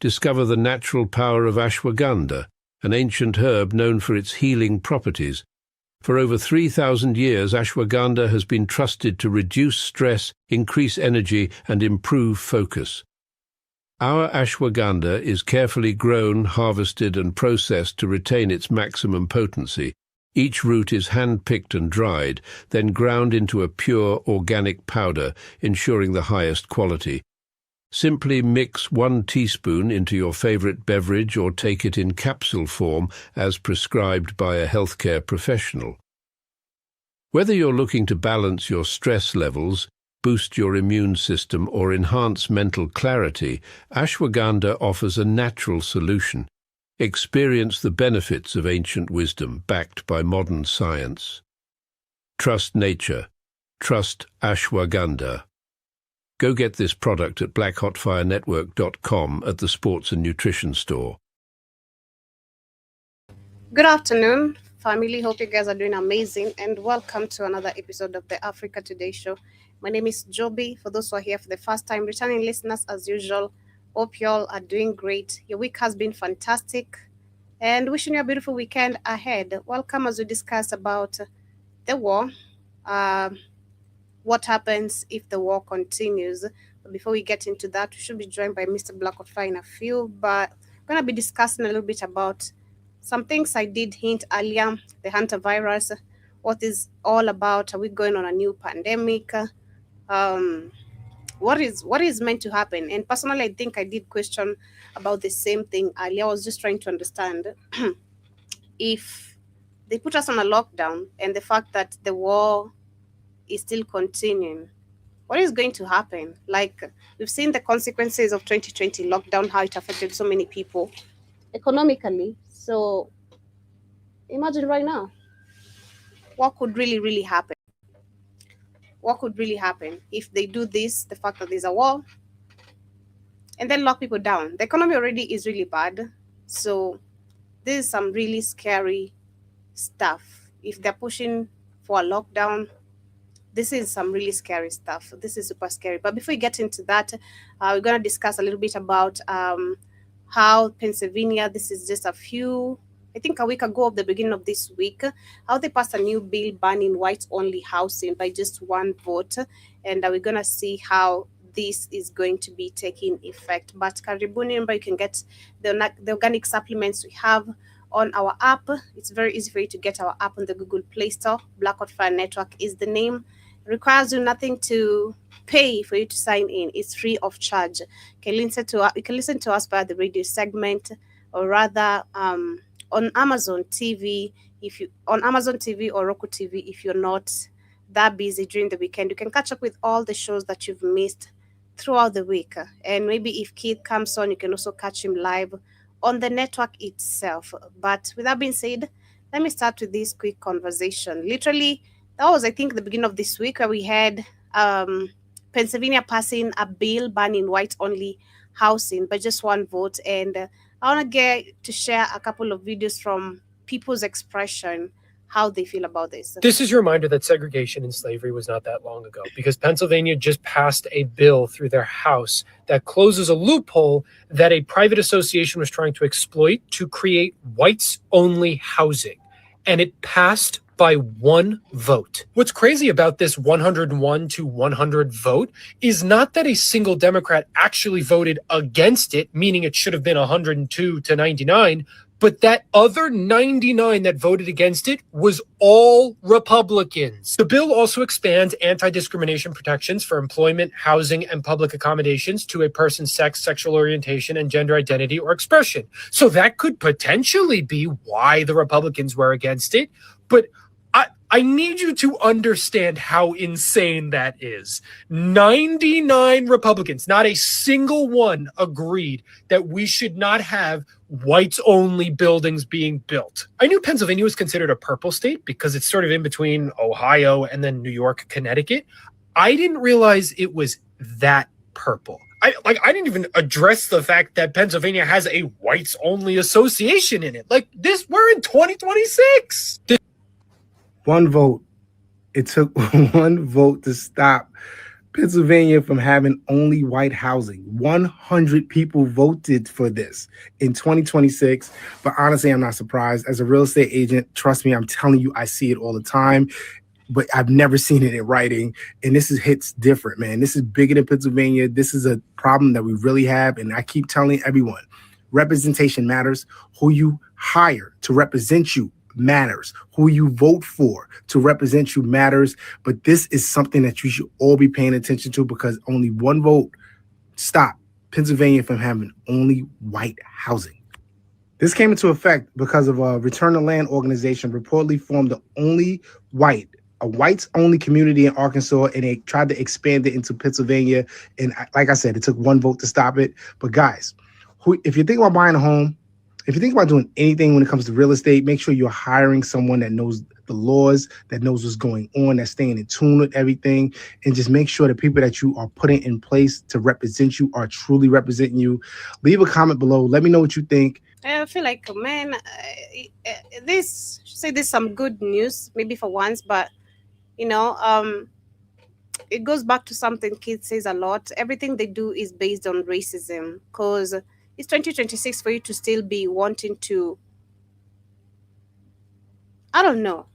discover the natural power of ashwagandha, an ancient herb known for its healing properties. For over 3,000 years, ashwagandha has been trusted to reduce stress, increase energy, and improve focus. Our ashwagandha is carefully grown, harvested, and processed to retain its maximum potency. Each root is hand-picked and dried, then ground into a pure organic powder, ensuring the highest quality. Simply mix 1 teaspoon into your favorite beverage or take it in capsule form as prescribed by a healthcare professional. Whether you're looking to balance your stress levels, boost your immune system, or enhance mental clarity, ashwagandha offers a natural solution. Experience the benefits of ancient wisdom backed by modern science. Trust nature. Trust ashwagandha. Go get this product at blackhotfirenetwork.com at the Sports and Nutrition Store. Good afternoon, family. Hope you guys are doing amazing, and welcome to another episode of the Africa Today Show. My name is Joby. For those who are here for the first time, returning listeners as usual, hope you all are doing great. Your week has been fantastic, and wishing you a beautiful weekend ahead. Welcome as we discuss about the war. What happens if the war continues? But before we get into that, we should be joined by Mr. Blackhotfire in a few, but we're going to be discussing a little bit about some things I did hint earlier, the hantavirus, what is all about. Are we going on a new pandemic? What is meant to happen? And personally, I think I did question about the same thing earlier. I was just trying to understand if they put us on a lockdown and the fact that the war is still continuing, what is going to happen? Like, we've seen the consequences of 2020 lockdown, how it affected so many people economically. So imagine right now, what could really happen? What could really happen if they do this, the fact that there's a war, and then lock people down? The economy already is really bad. So this is some really scary stuff. If they're pushing for a lockdown, this is some really scary stuff. This is super scary. But before we get into that, we're going to discuss a little bit about how Pennsylvania, this is just a week ago of the beginning of this week, how they passed a new bill banning whites-only housing by just 1 vote. And we're going to see how this is going to be taking effect. But karibuni, remember, you can get the organic supplements we have on our app. It's very easy for you to get our app on the Google Play Store. Black Hot Fire Network is the name. It requires you nothing to pay for you to sign in. It's free of charge. You can listen to us via the radio segment, or rather on Amazon TV. On Amazon TV or Roku TV, if you're not that busy during the weekend, you can catch up with all the shows that you've missed throughout the week. And maybe if Keith comes on, you can also catch him live on the network itself. But with that being said, let me start with this quick conversation. Literally, that was, I think, the beginning of this week, where we had Pennsylvania passing a bill banning whites-only housing by just 1 vote. And I want to get to share a couple of videos from people's expression, how they feel about this. This is your reminder that segregation and slavery was not that long ago, because Pennsylvania just passed a bill through their House that closes a loophole that a private association was trying to exploit to create whites-only housing. And it passed by 1 vote. What's crazy about this 101 to 100 vote is not that a single Democrat actually voted against it, meaning it should have been 102 to 99, but that other 99 that voted against it was all Republicans. The bill also expands anti-discrimination protections for employment, housing, and public accommodations to a person's sex, sexual orientation, and gender identity or expression. So that could potentially be why the Republicans were against it. But I need you to understand how insane that is. 99 Republicans, not a single one, agreed that we should not have whites-only buildings being built. I knew Pennsylvania was considered a purple state because it's sort of in between Ohio and then New York, Connecticut. I didn't realize it was that purple. I didn't even address the fact that Pennsylvania has a whites-only association in it. We're in 2026. 1 vote. It took 1 vote to stop Pennsylvania from having only white housing. 100 people voted for this in 2026. But honestly, I'm not surprised. As a real estate agent, trust me, I'm telling you, I see it all the time. But I've never seen it in writing. And this hits different, man. This is bigger than Pennsylvania. This is a problem that we really have. And I keep telling everyone, representation matters. Who you hire to represent you matters. Who you vote for to represent you matters. But this is something that you should all be paying attention to, because only one vote stopped Pennsylvania from having only white housing. This came into effect because of a Return to Land organization reportedly formed a whites-only community in Arkansas, and they tried to expand it into Pennsylvania. And like I said, it took one vote to stop it. But guys, if you think about buying a home, if you think about doing anything when it comes to real estate, make sure you're hiring someone that knows the laws, that knows what's going on, that's staying in tune with everything, and just make sure the people that you are putting in place to represent you are truly representing you. Leave a comment below. Let me know what you think. I feel like, man, this some good news, maybe for once, but it goes back to something Keith says a lot. Everything they do is based on racism, because it's 2026 for you to still be wanting to, I don't know,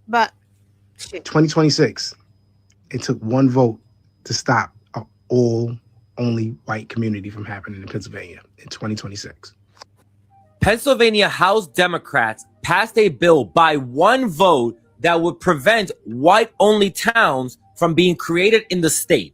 but shit. 2026, it took one vote to stop an all-only white community from happening in Pennsylvania in 2026. Pennsylvania House Democrats passed a bill by one vote that would prevent white-only towns from being created in the state.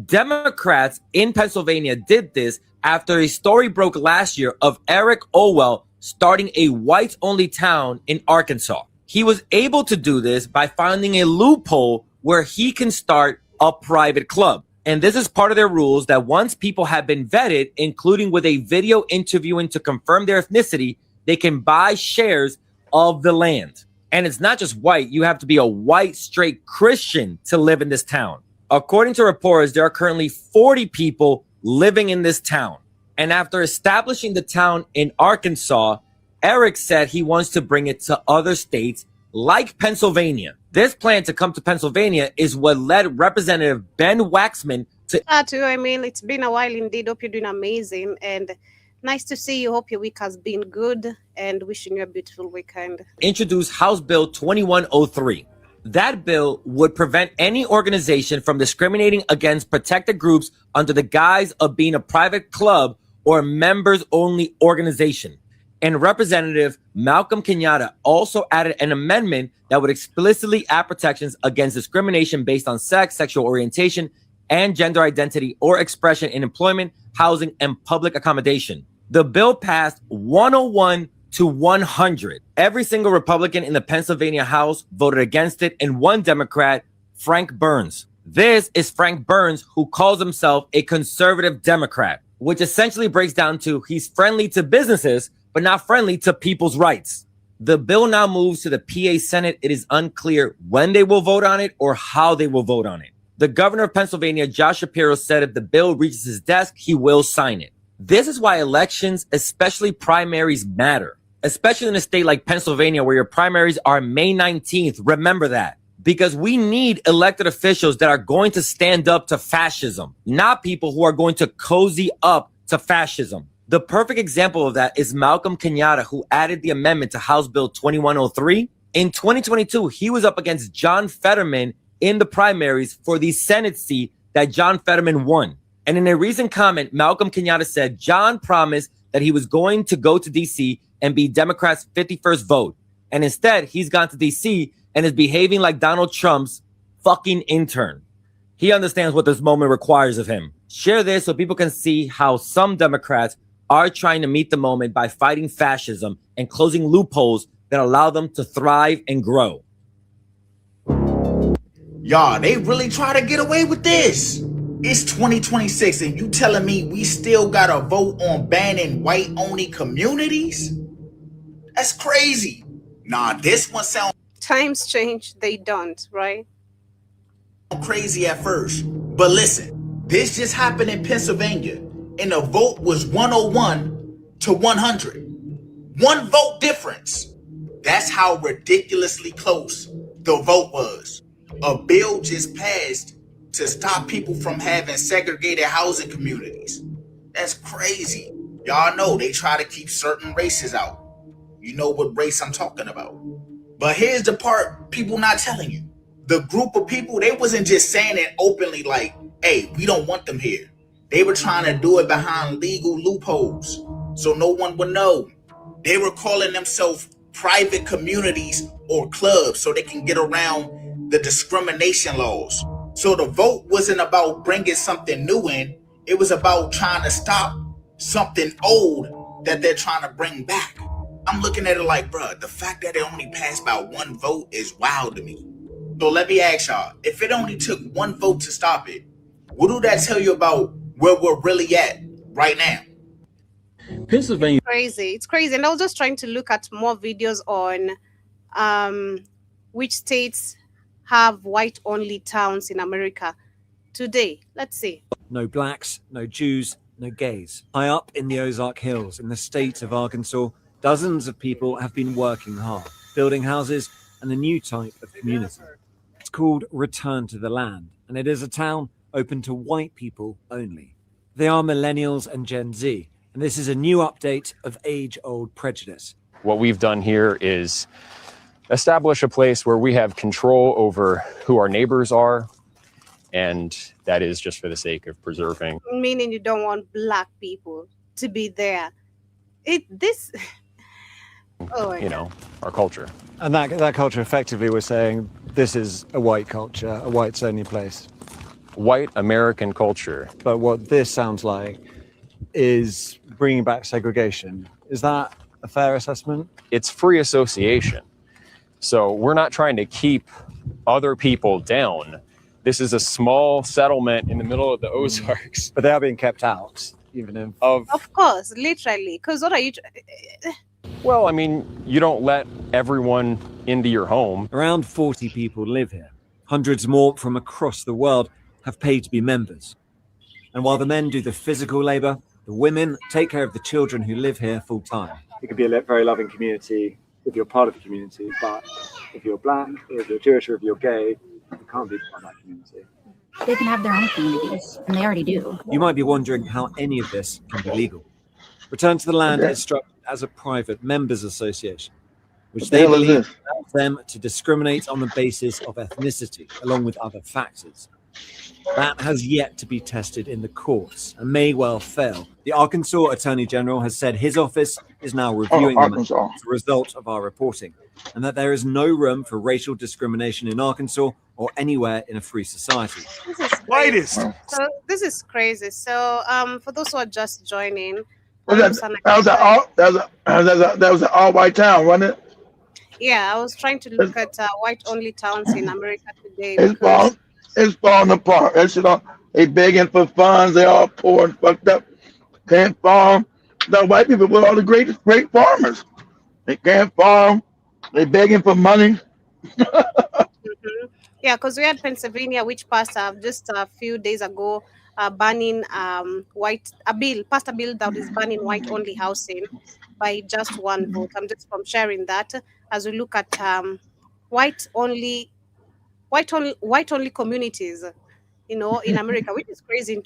Democrats in Pennsylvania did this after a story broke last year of Eric Olwell starting a whites-only town in Arkansas. He was able to do this by finding a loophole where he can start a private club. And this is part of their rules, that once people have been vetted, including with a video interviewing to confirm their ethnicity, they can buy shares of the land. And it's not just white. You have to be a white, straight Christian to live in this town. According to reports, there are currently 40 people living in this town. And after establishing the town in Arkansas, Eric said he wants to bring it to other states like Pennsylvania. This plan to come to Pennsylvania is what led Representative Ben Waxman to... I mean, it's been a while indeed. Hope you're doing amazing. And nice to see you. Hope your week has been good, and wishing you a beautiful weekend. Introduce House Bill 2103. That bill would prevent any organization from discriminating against protected groups under the guise of being a private club or members-only organization. And Representative Malcolm Kenyatta also added an amendment that would explicitly add protections against discrimination based on sex, sexual orientation, and gender identity or expression in employment, housing, and public accommodation. The bill passed 101 to 100. Every single Republican in the Pennsylvania House voted against it, and one Democrat, Frank Burns. This is Frank Burns, who calls himself a conservative Democrat, which essentially breaks down to he's friendly to businesses, but not friendly to people's rights. The bill now moves to the PA Senate. It is unclear when they will vote on it or how they will vote on it. The governor of Pennsylvania, Josh Shapiro, said if the bill reaches his desk, he will sign it. This is why elections, especially primaries, matter, especially in a state like Pennsylvania where your primaries are May 19th. Remember that, because we need elected officials that are going to stand up to fascism, not people who are going to cozy up to fascism. The perfect example of that is Malcolm Kenyatta, who added the amendment to House Bill 2103. In 2022, he was up against John Fetterman in the primaries for the Senate seat that John Fetterman won. And in a recent comment, Malcolm Kenyatta said John promised that he was going to go to D.C. and be Democrats' 51st vote. And instead, he's gone to D.C. and is behaving like Donald Trump's fucking intern. He understands what this moment requires of him. Share this so people can see how some Democrats are trying to meet the moment by fighting fascism and closing loopholes that allow them to thrive and grow. Y'all, they really try to get away with this. It's 2026 and you telling me we still gotta vote on banning white-only communities? That's crazy. Nah, this one sounds... Times change, they don't, right? Crazy at first. But listen, this just happened in Pennsylvania and the vote was 101 to 100. One vote difference. That's how ridiculously close the vote was. A bill just passed to stop people from having segregated housing communities. That's crazy. Y'all know they try to keep certain races out. You know what race I'm talking about. But here's the part people not telling you. The group of people, they wasn't just saying it openly like, hey, we don't want them here. They were trying to do it behind legal loopholes so no one would know. They were calling themselves private communities or clubs so they can get around the discrimination laws. So the vote wasn't about bringing something new in. It was about trying to stop something old that they're trying to bring back. I'm looking at it like, bruh, the fact that it only passed by one vote is wild to me. So let me ask y'all, if it only took one vote to stop it, what do that tell you about where we're really at right now? Pennsylvania. It's crazy. And I was just trying to look at more videos on which states have white-only towns in America today. Let's see. No blacks, no Jews, no gays. High up in the Ozark Hills, in the state of Arkansas, dozens of people have been working hard, building houses and a new type of community. It's called Return to the Land, and it is a town open to white people only. They are millennials and Gen Z, and this is a new update of age-old prejudice. What we've done here is establish a place where we have control over who our neighbors are, and that is just for the sake of preserving. Meaning you don't want black people to be there. Our culture. And that culture effectively was saying this is a white culture, a whites only place. White American culture. But what this sounds like is bringing back segregation. Is that a fair assessment? It's free association. So we're not trying to keep other people down. This is a small settlement in the middle of the Ozarks. But they are being kept out, even if... Of course, literally. Because what are you... Well, I mean, you don't let everyone into your home. Around 40 people live here. Hundreds more from across the world have paid to be members. And while the men do the physical labor, the women take care of the children who live here full time. It could be a very loving community if you're part of the community, but if you're black, if you're Jewish, or if you're gay, you can't be part of that community. They can have their own communities, and they already do. You might be wondering how any of this can be legal. Return to the Land is structured as a private members association, which they believe allows them to discriminate on the basis of ethnicity, along with other factors. That has yet to be tested in the courts and may well fail. The Arkansas Attorney General has said his office is now reviewing them as a result of our reporting, and that there is no room for racial discrimination in Arkansas or anywhere in a free society. This is crazy. So, for those who are just joining, that was an all-white town, wasn't it? Yeah, I was trying to look at white-only towns in America today. It's falling apart. They begging for funds. They all poor and fucked up. Can't farm. The white people were all the great farmers. They can't farm. They begging for money. Yeah, because we had Pennsylvania, which passed just a few days ago, banning passed a bill that is banning white-only housing by just one vote. I'm just sharing that as we look at white-only communities, in America, which is crazy.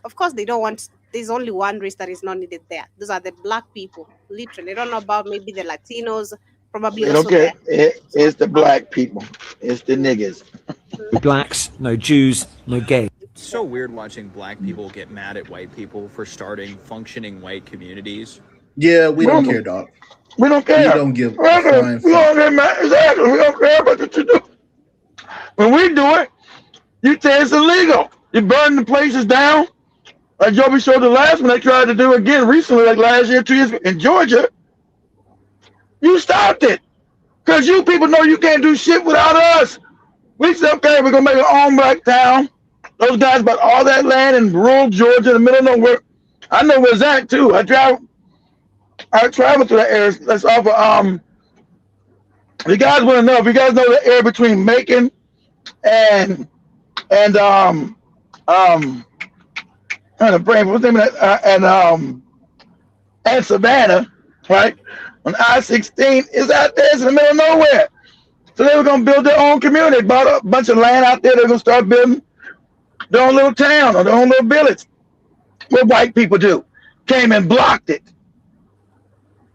Of course, they don't want. There's only one race that is not needed there. Those are the black people. Literally, they don't know about maybe the Latinos. Probably they don't care. It's the black people. It's the niggas. No blacks, no Jews, no gays. It's so weird watching black people get mad at white people for starting functioning white communities. Yeah, we don't care, dog. We don't care. We don't give. We don't get mad. Exactly. We don't care about what you do. When we do it, you say it's illegal. You burn the places down. Like Joby showed the last one they tried to do again recently, like last year, 2 years in Georgia. You stopped it. Because you people know you can't do shit without us. We said, okay, we're going to make our own black town. Those guys bought all that land in rural Georgia, in the middle of nowhere. I know where it's at, too. I travel through that area. That's off of, you guys want to know, if you guys know the area between Macon and Savannah, right? On I-16 is out there, it's in the middle of nowhere. So they were gonna build their own community. Bought a bunch of land out there. They're gonna start building their own little town or their own little village. What white people do? Came and blocked it.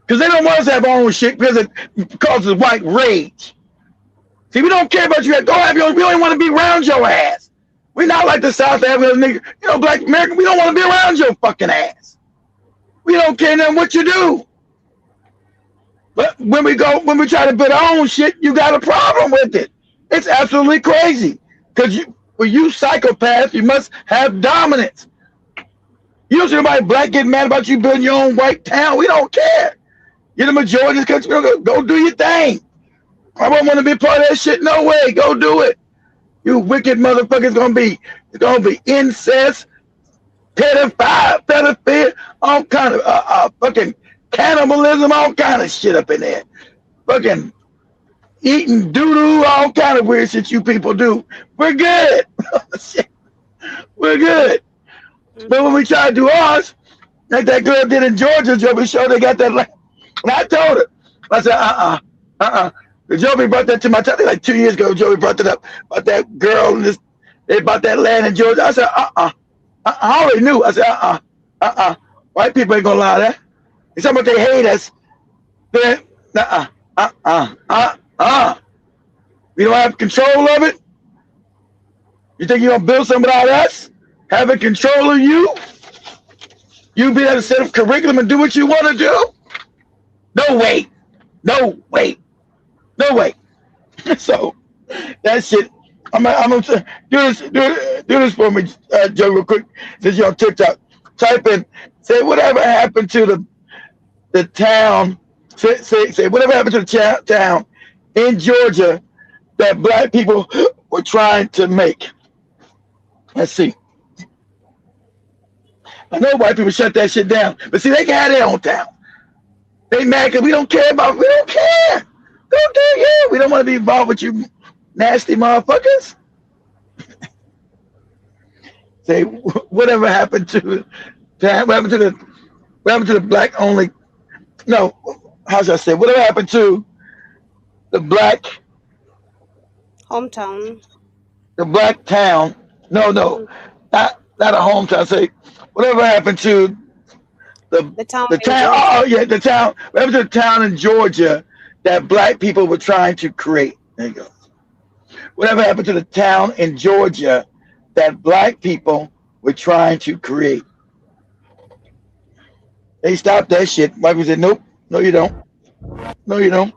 Because they don't want us to have our own shit because it causes white rage. See, we don't care about you. Go have your own. We don't want to be around your ass. We're not like the South African nigga. You know, Black American, we don't want to be around your fucking ass. We don't care nothing what you do. But when we try to build our own shit, you got a problem with it. It's absolutely crazy. Because for you psychopaths, you must have dominance. You don't see nobody black getting mad about you building your own white town. We don't care. You're the majority of this country. Go do your thing. I don't want to be part of that shit. No way. Go do it. You wicked motherfuckers gonna be incest, pedophilia, all kind of fucking cannibalism, all kind of shit up in there. Fucking eating doo-doo, all kind of weird shit you people do. We're good. We're good. But when we try to do ours, like that girl did in Georgia, Joby showed they got that land. And I told her, I said, Joby brought that to my attention like 2 years ago. Joby brought it up about that girl and about that land in Georgia. I said, I already knew. I said, white people ain't gonna allow that. It's how much they hate us. Then, we don't have control of it. You think you're gonna build something without us? Having control of you? You be able to set up curriculum and do what you want to do? No way. No way. No way. So that shit. I'm gonna do this for me, Joe, real quick. Since you're on TikTok, type in, say whatever happened to the town. Say whatever happened to the town in Georgia that black people were trying to make. Let's see. I know white people shut that shit down, but see, they can have their own town. They mad because we don't care. Don't do you. We don't want to be involved with you nasty motherfuckers. Say, whatever happened to the black only, no, how should I say, whatever happened to the black hometown, the black town, not a hometown, say, whatever happened to the town, the town, whatever to the town in Georgia that black people were trying to create. There you go. Whatever happened to the town in Georgia that black people were trying to create? They stopped that shit. White people said, nope, no you don't. No you don't.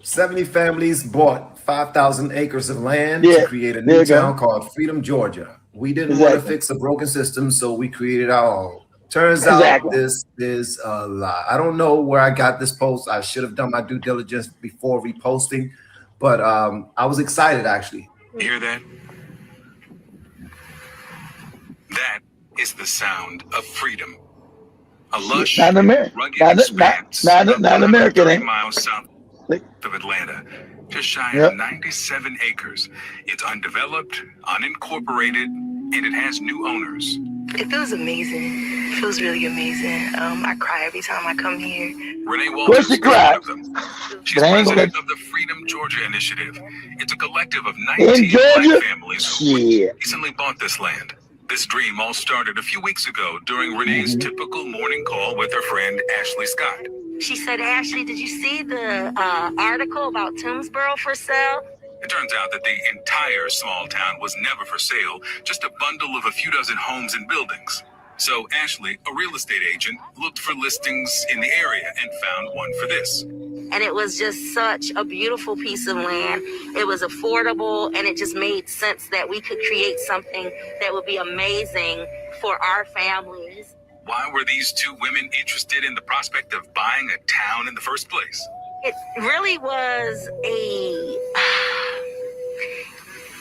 70 families bought 5,000 acres of land to create a new town called Freedom, Georgia. We didn't want to fix a broken system, so we created our own. Turns out this is a lie. I don't know where I got this post. I should have done my due diligence before reposting, but I was excited, actually. You hear that? That is the sound of freedom. A lush, rugged expanse of 130 miles south of Atlanta, just shy of 97 acres. It's undeveloped, unincorporated, and it has new owners. It feels amazing. It feels really amazing. I cry every time I come here. Renee Walters is one of them. She's president of the Freedom Georgia Initiative. It's a collective of 19 black families who recently bought this land. This dream all started a few weeks ago during Renee's typical morning call with her friend Ashley Scott. She said, Ashley, did you see the article about Timsboro for sale? It turns out that the entire small town was never for sale, just a bundle of a few dozen homes and buildings. So Ashley, a real estate agent, looked for listings in the area and found one for this. And it was just such a beautiful piece of land. It was affordable, and it just made sense that we could create something that would be amazing for our families. Why were these two women interested in the prospect of buying a town in the first place? It really was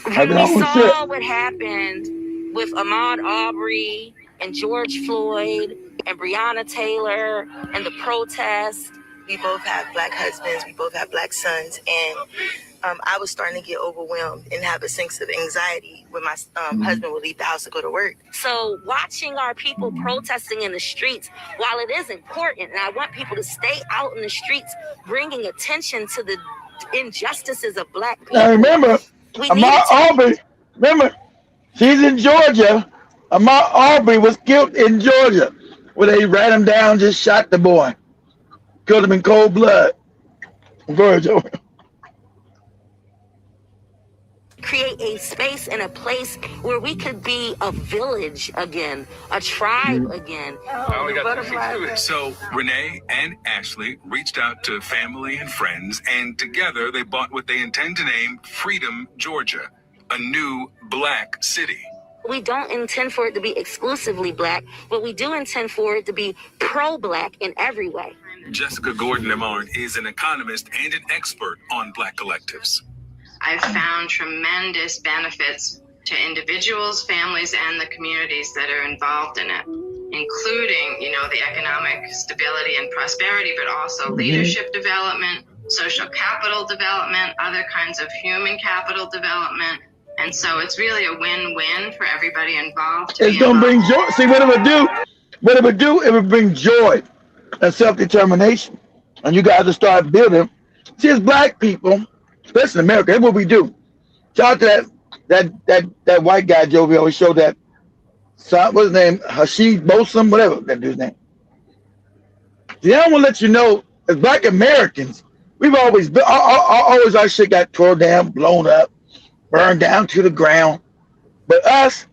when we saw what happened with Ahmaud Arbery and George Floyd and Breonna Taylor and the protests. We both have black husbands, we both have black sons, and I was starting to get overwhelmed and have a sense of anxiety when my husband would leave the house to go to work. So watching our people protesting in the streets, while it is important, and I want people to stay out in the streets, bringing attention to the injustices of black people. Now remember, Ahmaud Arbery, remember, She's in Georgia. Ahmaud Arbery was killed in Georgia, where they ran him down, just shot the boy, killed him in cold blood. Virgil. Create a space and a place where we could be a village again, a tribe again. So Renee and Ashley reached out to family and friends, and together they bought what they intend to name Freedom, Georgia, a new black city. We don't intend for it to be exclusively black, but we do intend for it to be pro-black in every way. Jessica Gordon-Amard is an economist and an expert on black collectives. I've found tremendous benefits to individuals, families, and the communities that are involved in it, including, the economic stability and prosperity, but also leadership development, social capital development, other kinds of human capital development. And so it's really a win-win for everybody involved. It's going to bring joy. See, what it would do? What it would do, it would bring joy and self-determination. And you guys will start building. See, as black people, especially in America, that's what we do. Shout out to that white guy, Joe. We always show that. What's his name? Hashid Bosom, whatever that dude's name. See, I want to let you know, as black Americans, we've always been, always our shit got torn down, blown up, burned down to the ground. But us,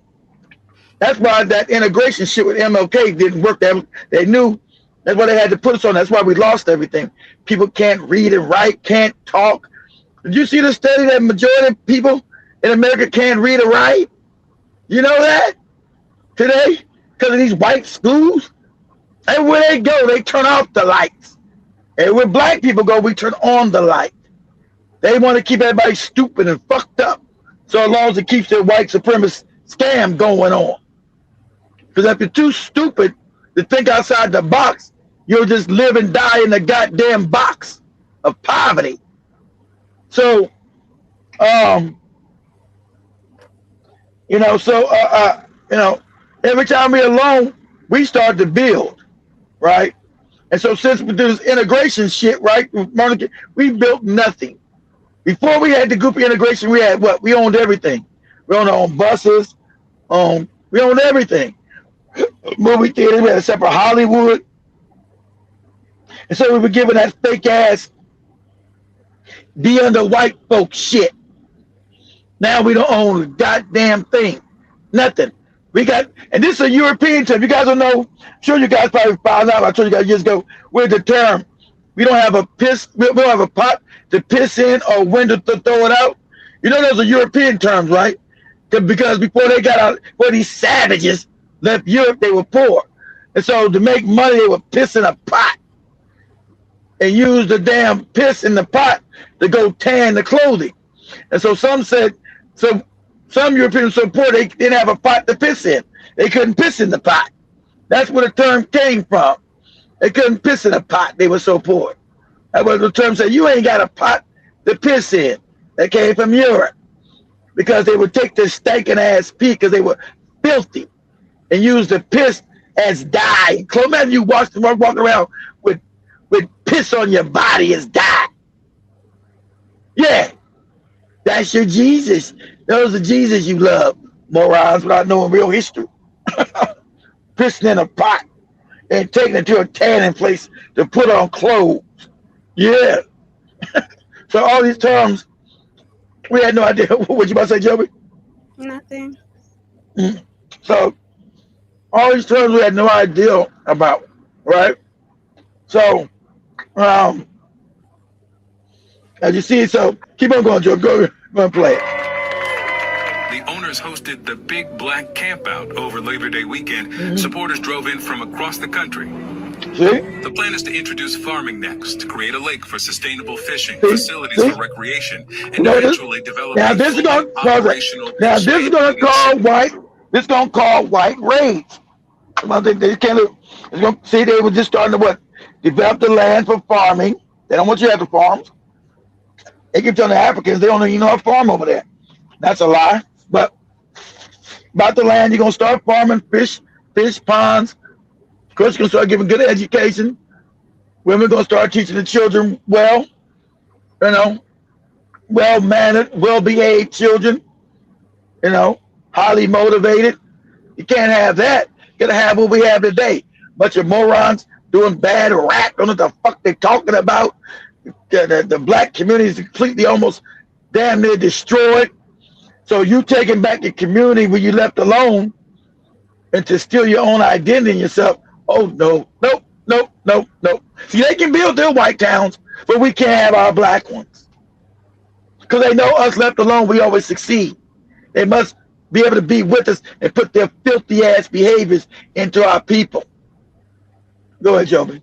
that's why that integration shit with MLK didn't work. They knew that's why they had to put us on. That's why we lost everything. People can't read and write, can't talk. Did you see the study that majority of people in America can't read or write? You know that? Today? Because of these white schools? Everywhere they go, they turn off the lights. And where black people go, we turn on the light. They want to keep everybody stupid and fucked up. So as long as it keeps their white supremacist scam going on. Because if you're too stupid to think outside the box, you'll just live and die in the goddamn box of poverty. So, every time we're alone, we start to build, right? And so since we do this integration shit, right, we built nothing. Before we had the group integration, we had what? We owned everything. We owned our own buses. We owned everything. Movie theater, we had a separate Hollywood. And so we were given that fake ass be under white folks shit. Now we don't own a goddamn thing. Nothing. We got, and this is a European term. You guys don't know. I'm sure you guys probably found out. I told you guys years ago. Where's the term? We don't have a piss. We don't have a pot to piss in or window to throw it out. You know those are European terms, right? Because before they got out, before these savages left Europe, they were poor, and so to make money, they would piss in a pot and use the damn piss in the pot to go tan the clothing. And so some said, so some Europeans were so poor they didn't have a pot to piss in. They couldn't piss in the pot. That's where the term came from. They couldn't piss in a pot. They were so poor. That's what the term said. You ain't got a pot to piss in. That came from Europe because they would take this stinking ass pee because they were filthy and use the piss as dye. Imagine you walking around with piss on your body as dye. Yeah, that's your Jesus. Those are Jesus you love, morons, without knowing real history. Pissing in a pot and taking it to a tanning place to put on clothes. Yeah. So all these terms, we had no idea. What you about to say, Joby? Nothing. So all these terms we had no idea about, right? So, as you see, so keep on going, Joe. Go and play it. The owners hosted the Big Black Campout over Labor Day weekend. Supporters drove in from across the country. See? The plan is to introduce farming next, to create a lake for sustainable fishing, facilities for recreation, and eventually develop now this is going to call white raids. They can't. See, they were just starting to develop the land for farming. They don't want you to have the farms. They keep telling the Africans they don't even know how to farm over there. That's a lie. But about the land, you're gonna start farming fish ponds. Of course, you're gonna start giving good education. Women are gonna start teaching the children well-mannered, well-behaved children. highly motivated. You can't have that. You gotta have what we have today. Bunch of morons doing bad rap. Don't know what the fuck they're talking about. The black community is completely almost damn near destroyed. So you taking back the community where you left alone and to steal your own identity in yourself. Oh, no, nope, nope, nope, nope. See, they can build their white towns, but we can't have our black ones. Because they know us left alone, we always succeed. They must be able to be with us and put their filthy ass behaviors into our people. Go ahead, Joby.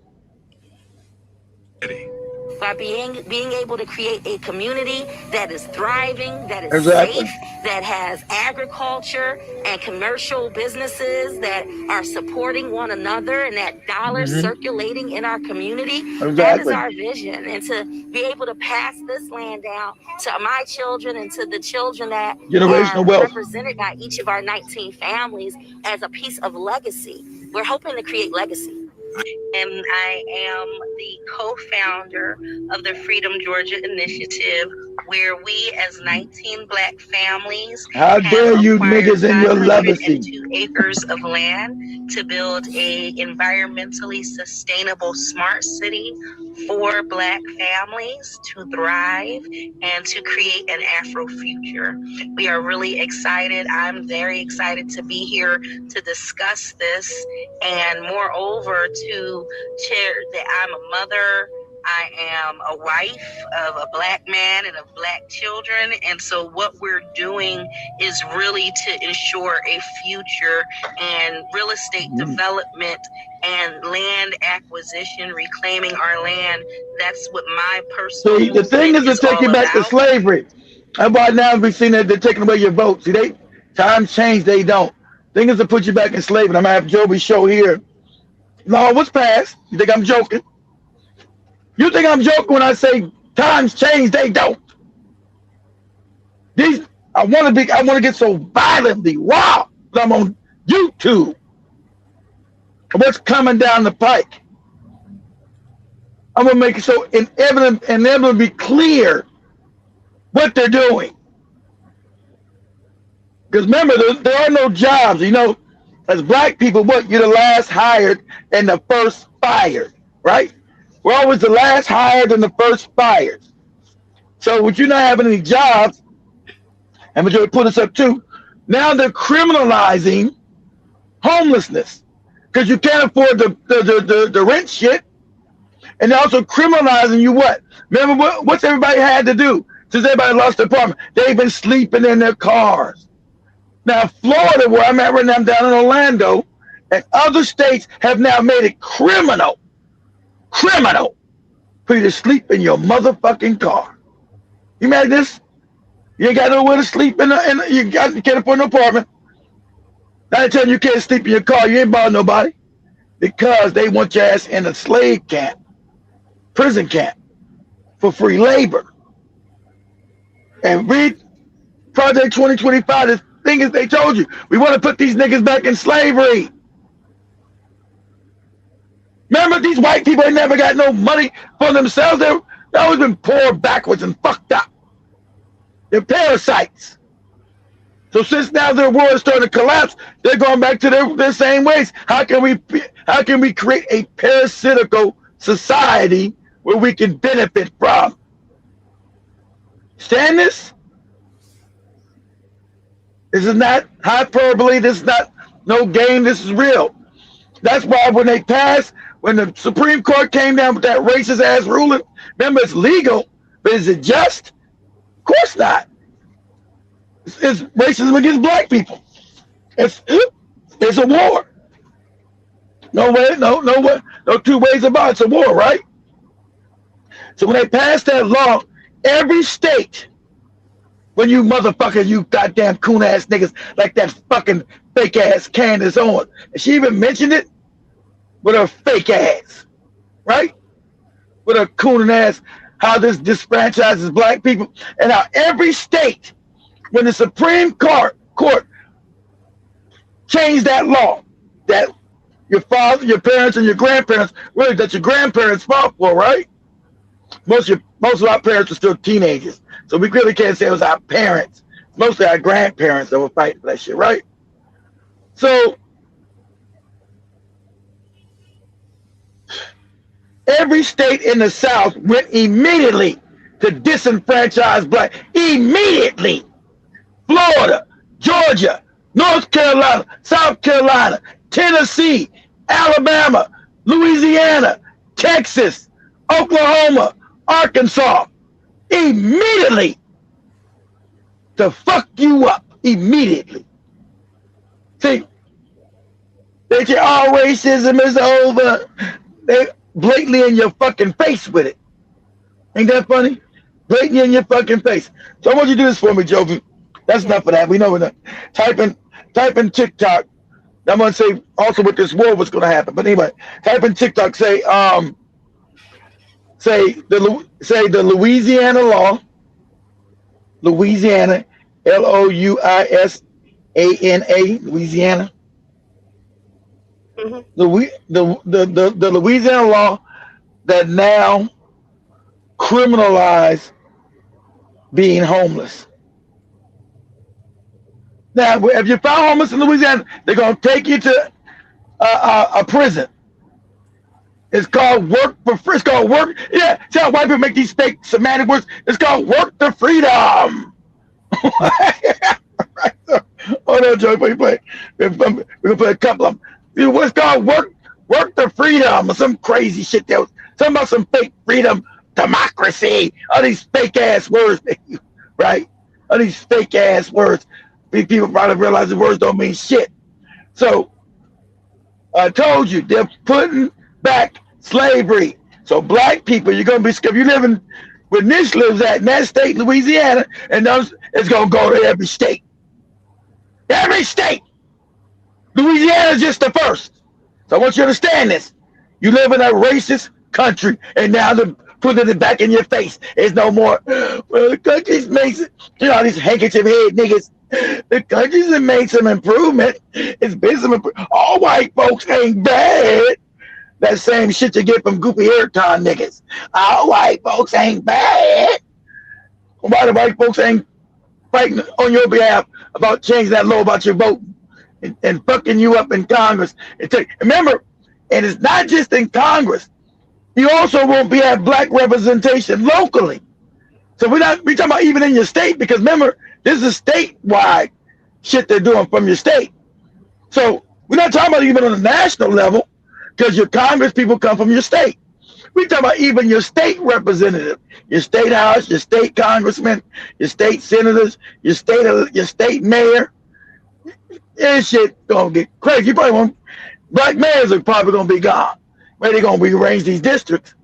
By being able to create a community that is thriving, that is Exactly. safe, that has agriculture and commercial businesses that are supporting one another, and that dollars circulating in our community. That is Exactly. our vision. And to be able to pass this land down to my children and to the children that Generational are wealth. represented by each of our 19 families as a piece of legacy. We're hoping to create legacy. And I am the co-founder of the Freedom Georgia Initiative, where we as 19 black families How dare you niggas in your legacy. 502 acres of land to build a environmentally sustainable smart city for black families to thrive and to create an Afro future. We are really excited. I'm very excited to be here to discuss this, and moreover to share that I'm a mother, I am a wife of a black man and of black children. And so what we're doing is really to ensure a future and real estate development and land acquisition, reclaiming our land. That's what my personal See, the thing is to take you back to slavery. And by now we've seen that they're taking away your vote. See, times change, they don't. Thing is to put you back in slavery. I'm gonna have Joby show here. Law was passed. You think I'm joking? You think I'm joking when I say times change, they don't. I want to get so violently wild that I'm on YouTube. What's coming down the pike? I'm gonna make it so inevitably clear what they're doing. Because remember, there are no jobs. You know, as black people, you're the last hired and the first fired, right? We're always the last hired and the first fired. So with you not having any jobs, and Majority put us up too, now they're criminalizing homelessness because you can't afford the rent shit. And they're also criminalizing you what? Remember what's everybody had to do since everybody lost their apartment? They've been sleeping in their cars. Now, Florida, where I'm at right now, I'm down in Orlando, and other states have now made it criminal for you to sleep in your motherfucking car. You imagine this? You ain't got nowhere to sleep you can't afford an apartment. Now they tell you can't sleep in your car, you ain't bothering nobody. Because they want your ass in a slave camp, prison camp, for free labor. And read Project 2025, the thing is they told you, we want to put these niggas back in slavery. Remember, these white people ain't never got no money for themselves. They've always been poor, backwards, and fucked up. They're parasites. So since now their world is starting to collapse, they're going back to their same ways. How can we create a parasitical society where we can benefit from? Stand this? This is not hyperbole. This is not no game. This is real. That's why when the Supreme Court came down with that racist ass ruling, remember it's legal, but is it just? Of course not. It's racism against black people. It's a war. No two ways about it. It's a war, right? So when they passed that law, every state, when you motherfuckers, you goddamn coon ass niggas like that fucking fake ass Candace Owens, and she even mentioned it with her fake ass, right? With her coon ass, how this disfranchises black people, and how every state, when the Supreme Court changed that law, that your father, your parents, and your grandparents, really that your grandparents fought for, right? Most of our parents were still teenagers, so we really can't say it was our parents Mostly our grandparents that were fighting for that shit, right? So every state in the South went immediately to disenfranchise black. Immediately. Florida, Georgia, North Carolina, South Carolina, Tennessee, Alabama, Louisiana, Texas, Oklahoma, Arkansas. Immediately to fuck you up. Immediately. See, they say all racism is over. They blatantly in your fucking face with it. Ain't that funny? Blatantly in your fucking face. So I want you to do this for me, Jovi. That's enough of that. We know enough. Type in TikTok. I'm gonna say also with this war what's gonna happen. But anyway, type in TikTok. Say the Louisiana law. Louisiana, Louisiana, Louisiana. The Louisiana law that now criminalize being homeless. Now, if you found homeless in Louisiana, they're gonna take you to a prison. It's called work for free. It's called work. Yeah, see how white people make these fake semantic words? It's called work to freedom. Right, so, hold on, Joey, play. We're gonna play a couple of them. What's called work to freedom or some crazy shit. There was something about some fake freedom, democracy. All these fake ass words, right? All these fake ass words. People probably realize the words don't mean shit. So I told you they're putting back slavery. So black people, you're gonna be if you live in where Nish lives at in that state, Louisiana, and it's gonna go to every state. Every state. Louisiana is just the first. So I want you to understand this. You live in a racist country, and now they're putting it back in your face. There's no more. Well, the country's made some, these handkerchief head niggas. The country's made some improvement. It's been some improvement. All white folks ain't bad. That same shit you get from goopy hairton niggas. All white folks ain't bad. Why the white folks ain't fighting on your behalf about changing that law about your vote and fucking you up in Congress? Remember, and it's not just in Congress. You also won't have black representation locally. So we're talking about even in your state, because remember, this is statewide shit they're doing from your state. So we're not talking about even on a national level, because your Congress people come from your state. We're talking about even your state representative, your state house, your state congressman, your state senators, your state mayor. This shit gonna get crazy. You probably won't. Black mayors are probably gonna be gone. Where they're gonna rearrange these districts,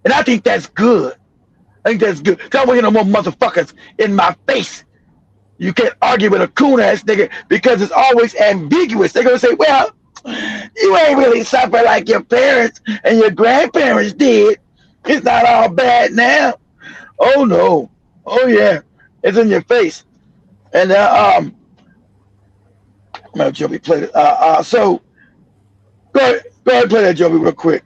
and I think that's good. I think that's good. Cause I want to hear no more motherfuckers in my face. You can't argue with a coon ass nigga because it's always ambiguous. They're gonna say, well, you ain't really suffer like your parents and your grandparents did. It's not all bad now. Oh no. Oh yeah. It's in your face. And I'm gonna Joby play it. So go ahead, play that Joby real quick.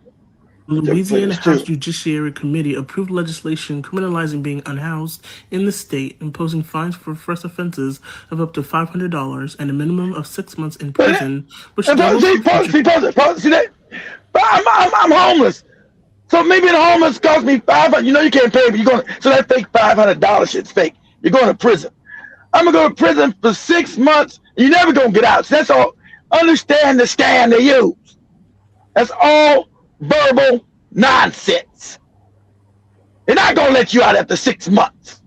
Louisiana House Judiciary Committee approved legislation criminalizing being unhoused in the state, imposing fines for first offenses of up to $500 and a minimum of 6 months in prison. Which see that? I'm homeless, so maybe the homeless cost me $500. You know you can't pay, but you're going. So that fake $500 shit's fake. You're going to prison. I'm gonna go to prison for 6 months. You're never gonna get out. So that's all. Understand the scam they use. That's all. Verbal nonsense. They're not gonna let you out after 6 months.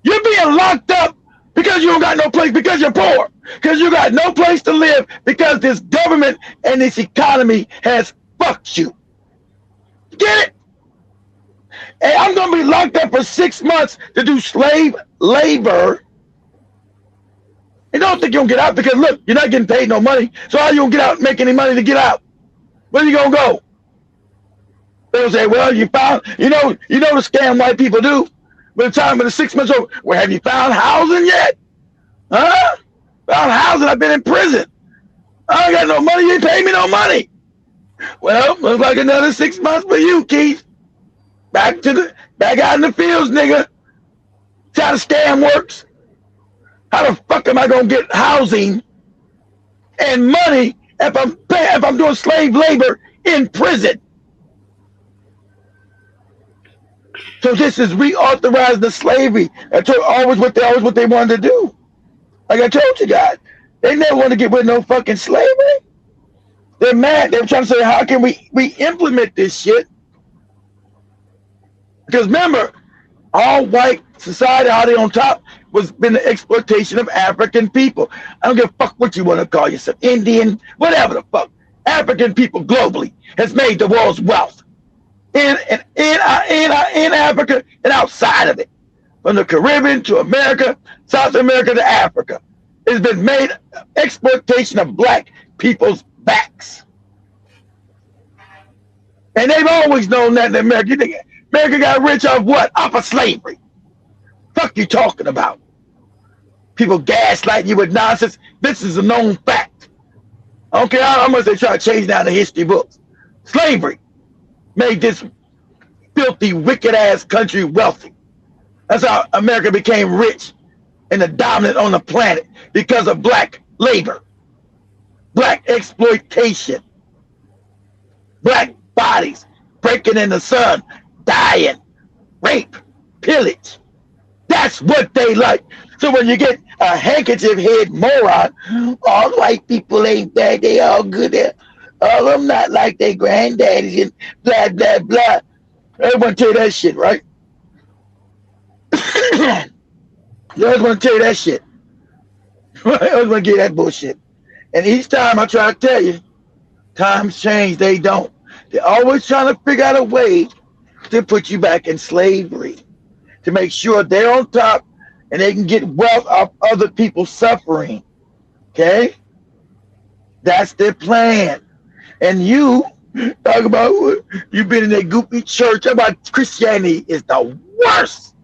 You're being locked up because you don't got no place, because you're poor, because you got no place to live, because this government and this economy has fucked you. Get it? And I'm gonna be locked up for 6 months to do slave labor. And don't think you're gonna get out, because look, you're not getting paid no money. So how you gonna get out and make any money to get out? Where you gonna go? They'll say, well, you found, you know the scam white people do. By the time of the 6 months over, well, have you found housing yet? Huh? Found housing? I've been in prison. I ain't got no money. You ain't paying me no money. Well, looks like another 6 months for you, Keith. Back out in the fields, nigga. That's how the scam works. How the fuck am I gonna get housing and money if I'm doing slave labor in prison? So this is reauthorizing the slavery. That's always what they wanted to do. Like I told you guys, they never want to get rid of no fucking slavery. They're mad. They're trying to say, how can we implement this shit? Because remember, all white society, how they on top, was been the exploitation of African people. I don't give a fuck what you want to call yourself, Indian, whatever the fuck. African people globally has made the world's wealth in Africa and outside of it, from the Caribbean to America, South America to Africa. It's been made exploitation of black people's backs, and they've always known that in America. You think America got rich off what? Off of slavery. Fuck you talking about? People gaslighting you with nonsense. This is a known fact. I don't care how much they try to change down the history books. Slavery made this filthy, wicked-ass country wealthy. That's how America became rich and the dominant on the planet, because of black labor, black exploitation, black bodies breaking in the sun, dying, rape, pillage. That's what they like. So when you get a handkerchief head moron, all white people ain't bad, they all good. All of them not like their granddaddies and blah, blah, blah. Everyone tell you that shit, right? You always want to tell you that shit. I always want to get that bullshit. And each time I try to tell you, times change, they don't. They're always trying to figure out a way to put you back in slavery, to make sure they're on top and they can get wealth off other people's suffering. Okay? That's their plan. And you talk about you've been in a goopy church. Talk about Christianity is the worst.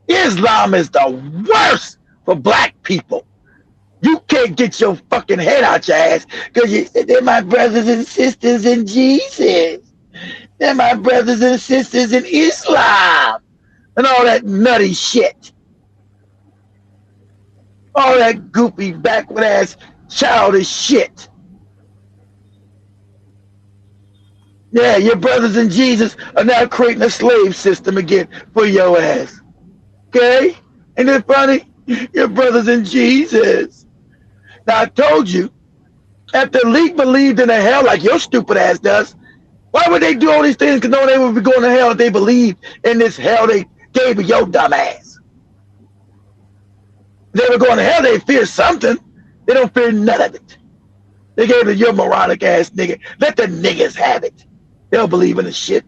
Islam is the worst for black people. You can't get your fucking head out your ass because they're my brothers and sisters in Jesus. They're my brothers and sisters in Islam. And all that nutty shit. All that goopy, backward ass, childish shit. Yeah, your brothers in Jesus are now creating a slave system again for your ass. Okay? Ain't that funny? Your brothers in Jesus. Now I told you, if the league believed in a hell like your stupid ass does, why would they do all these things? Because no, they would be going to hell if they believed in this hell they gave to your dumb ass. If they were going to hell, they fear something. They don't fear none of it. They gave it to your moronic ass nigga. Let the niggas have it. They don't believe in the shit.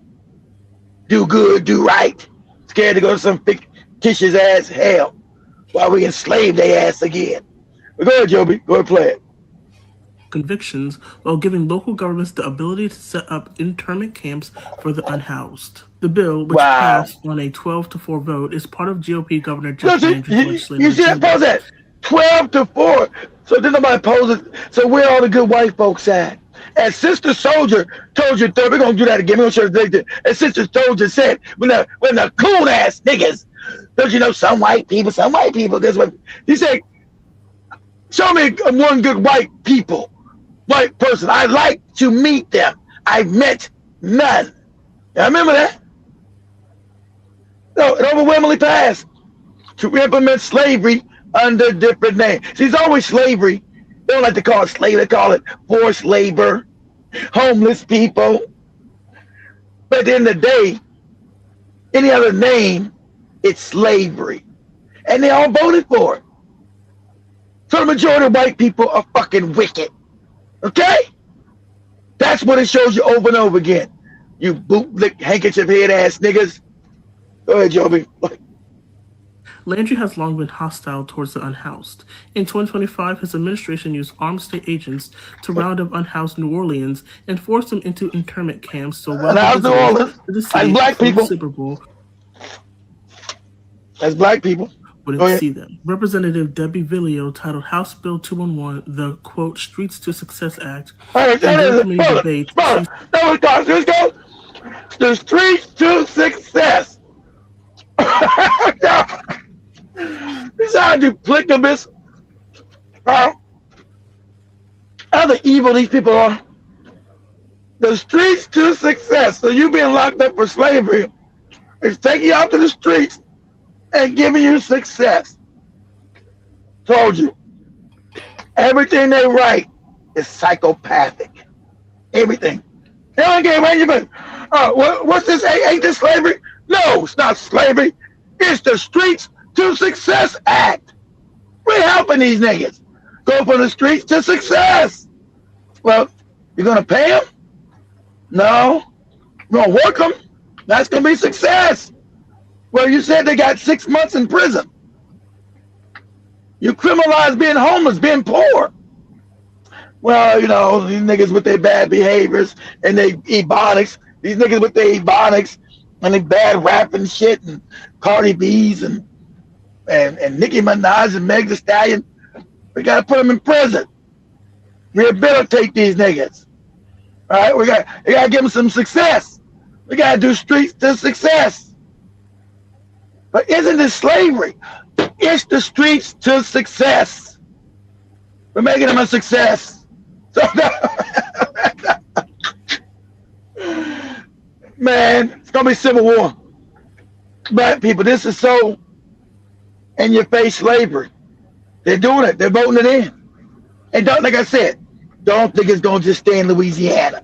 Do good, do right. Scared to go to some fictitious ass hell while we enslave their ass again. But go ahead, Joby. Go ahead, play it. Convictions while giving local governments the ability to set up internment camps for the unhoused. The bill, which passed on a 12-4 vote, is part of GOP Governor Jeff Landry's legislative. You see that? Pause that. 12-4. So then nobody opposes. So where all the good white folks at? And Sister Soldier told you, we're going to do that again. We're going to show you. And Sister Soldier said, when the cool ass niggas, don't you know, some white people, guess what? He said, show me one good white person. I'd like to meet them. I've met none. I remember that. No, it overwhelmingly passed to implement slavery under different names. See, it's always slavery. They don't like to call it slavery. They call it forced labor, homeless people. But at the end of the day, any other name, it's slavery. And they all voted for it. So the majority of white people are fucking wicked. Okay? That's what it shows you over and over again. You bootlick, handkerchief head ass niggas. Go ahead, Joby. Landry has long been hostile towards the unhoused. In 2025, his administration used armed state agents to round up unhoused New Orleans and force them into internment camps. So while New Orleans, as black people, Super Bowl, as black people, wouldn't see them. Representative Debbie Villio titled House Bill 211 the quote Streets to Success Act. Let's go. The Streets to Success. This is how duplicitous, how evil these people are. The streets to success. So you being locked up for slavery is taking you out to the streets and giving you success. Told you. Everything they write is psychopathic. Everything. They don't get anything. What's this? Ain't this slavery? No, it's not slavery. It's the Streets to Success Act. We're helping these niggas go from the streets to success. Well, you're going to pay them? No. You're going to work them? That's going to be success. Well, you said they got 6 months in prison. You criminalize being homeless, being poor. Well, you know, these niggas with their bad behaviors and they ebonics, these niggas with their ebonics and they bad rapping shit and Cardi B's and Nicki Minaj and Meg Thee Stallion, we got to put them in prison. Rehabilitate these niggas. All right, we got to give them some success. We got to do streets to success. But isn't this slavery? It's the streets to success. We're making them a success. So, man, it's going to be civil war. Black people, this is so in your face slavery. They're doing it. They're voting it in. And don't, like I said, don't think it's going to just stay in Louisiana.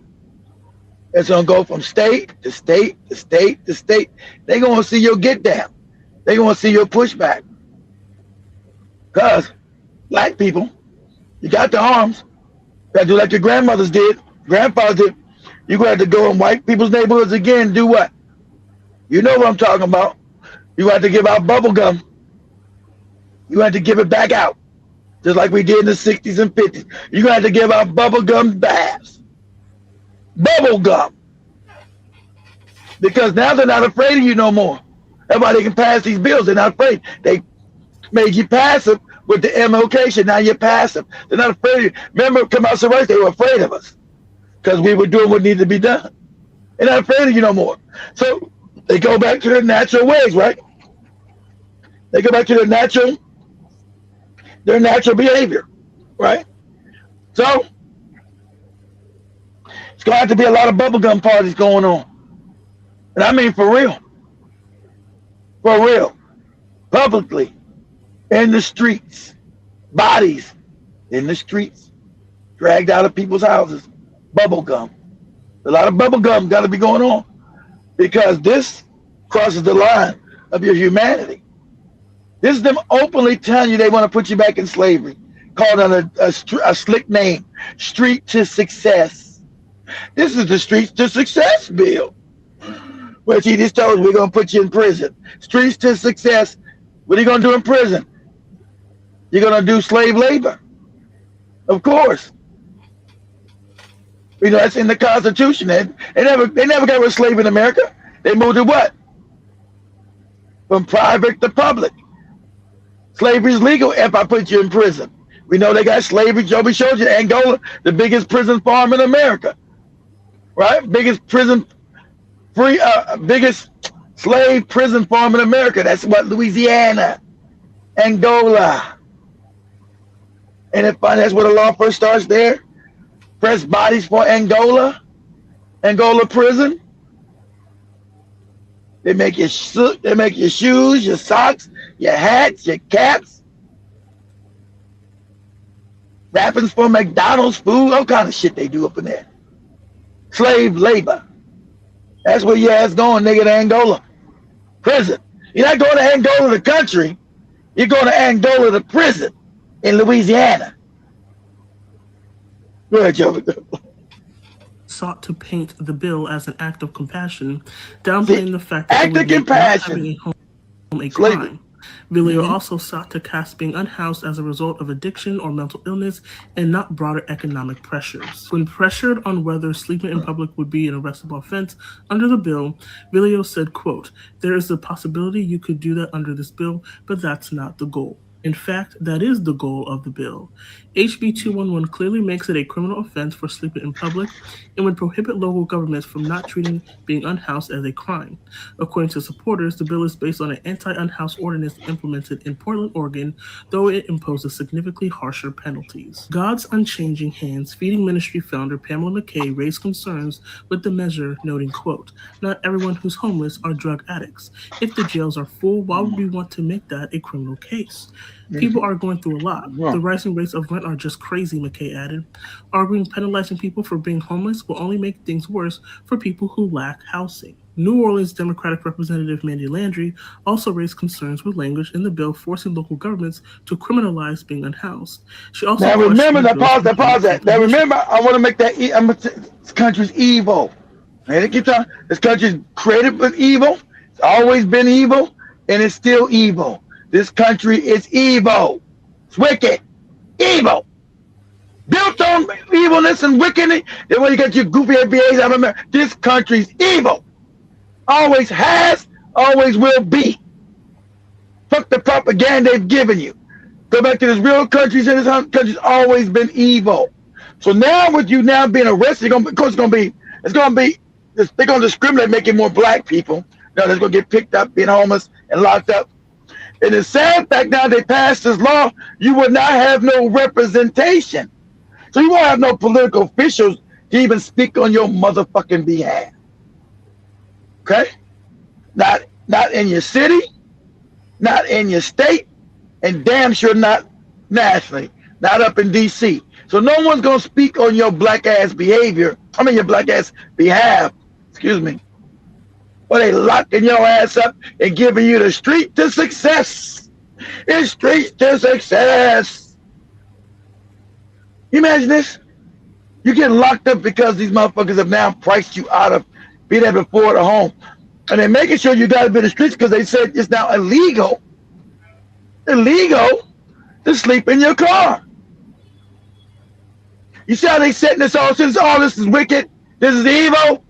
It's going to go from state to state to state to state. They're going to see your get down. They're going to see your pushback. Because black people, you got the arms. You got to do like your grandmothers did, grandfathers did. You're going to have to go in white people's neighborhoods again and do what? You know what I'm talking about. You have to give out bubble gum. You have to give it back out. Just like we did in the 60s and 50s. You're going to have to give out bubble gum baths. Bubble gum. Because now they're not afraid of you no more. That's why they can pass these bills. They're not afraid. They made you passive with the MLK. Now you're passive. They're not afraid of you. Remember, come out so right, they were afraid of us. Because we were doing what needed to be done. They're not afraid of you no more. So they go back to their natural ways, right? They go back to their natural behavior, right? So it's going to have to be a lot of bubblegum parties going on. And I mean for real. For real. Publicly. In the streets. Bodies in the streets. Dragged out of people's houses. Bubblegum. A lot of bubblegum got to be going on. Because this crosses the line of your humanity. This is them openly telling you they want to put you back in slavery. Called on a slick name. Street to Success. This is the Streets to Success bill. Which he just told us we're going to put you in prison. Streets to Success. What are you going to do in prison? You're going to do slave labor. Of course. You know, that's in the Constitution. They never got rid of slavery in America. They moved to what? From private to public. Slavery is legal if I put you in prison. We know they got slavery. Joby showed you Angola, the biggest prison farm in America. Right? Biggest slave prison farm in America. That's what, Louisiana, Angola. And that's where the law first starts there. Press bodies for Angola prison. They make your shoes, your socks, your hats, your caps. Wrappings for McDonald's food, all kind of shit they do up in there. Slave labor. That's where your ass going, nigga, to Angola. Prison. You're not going to Angola, the country. You're going to Angola, the prison in Louisiana. Go ahead, Joe. Sought to paint the bill as an act of compassion, downplaying the fact that act of compassion. a home a crime. Vileo also sought to cast being unhoused as a result of addiction or mental illness and not broader economic pressures. When pressured on whether sleeping in public would be an arrestable offense under the bill, Vileo said, quote, "There is a possibility you could do that under this bill, but that's not the goal," In fact, that is the goal of the bill. HB 211 clearly makes it a criminal offense for sleeping in public and would prohibit local governments from not treating being unhoused as a crime. According to supporters, the bill is based on an anti-unhoused ordinance implemented in Portland, Oregon, though it imposes significantly harsher penalties. God's Unchanging Hands Feeding Ministry founder Pamela McKay raised concerns with the measure, noting, quote, "Not everyone who's homeless are drug addicts. If the jails are full, why would we want to make that a criminal case? People are going through a lot. The rising rates of rent are just crazy," McKay added. Arguing penalizing people for being homeless will only make things worse for people who lack housing. New Orleans Democratic Representative Mandy Landry also raised concerns with language in the bill forcing local governments to criminalize being unhoused. She also now remember that pause that. Now remember, I want to make that this country's evil. And keep talking. This country's created with evil. It's always been evil, and it's still evil. This country is evil. It's wicked. Evil. Built on evilness and wickedness. Then when you get your goofy FBAs, I remember this country's evil. Always has, always will be. Fuck the propaganda they've given you. Go back to this real countries, and this country's always been evil. So now with you now being arrested, they're gonna discriminate, making more black people. Now they're gonna get picked up, being homeless and locked up. And the sad fact now they passed this law, you will not have no representation. So you won't have no political officials to even speak on your motherfucking behalf. Okay? Not in your city, not in your state, and damn sure not nationally, not up in DC. So no one's gonna speak on your black ass behavior. Your black ass behalf, excuse me. Or they locking your ass up and giving you the street to success. It's street to success. You imagine this? You get locked up because these motherfuckers have now priced you out of being able to afford a home. And they're making sure you got to be in the streets because they said it's now illegal to sleep in your car. You see how they setting this all? Since all this is wicked, this is evil.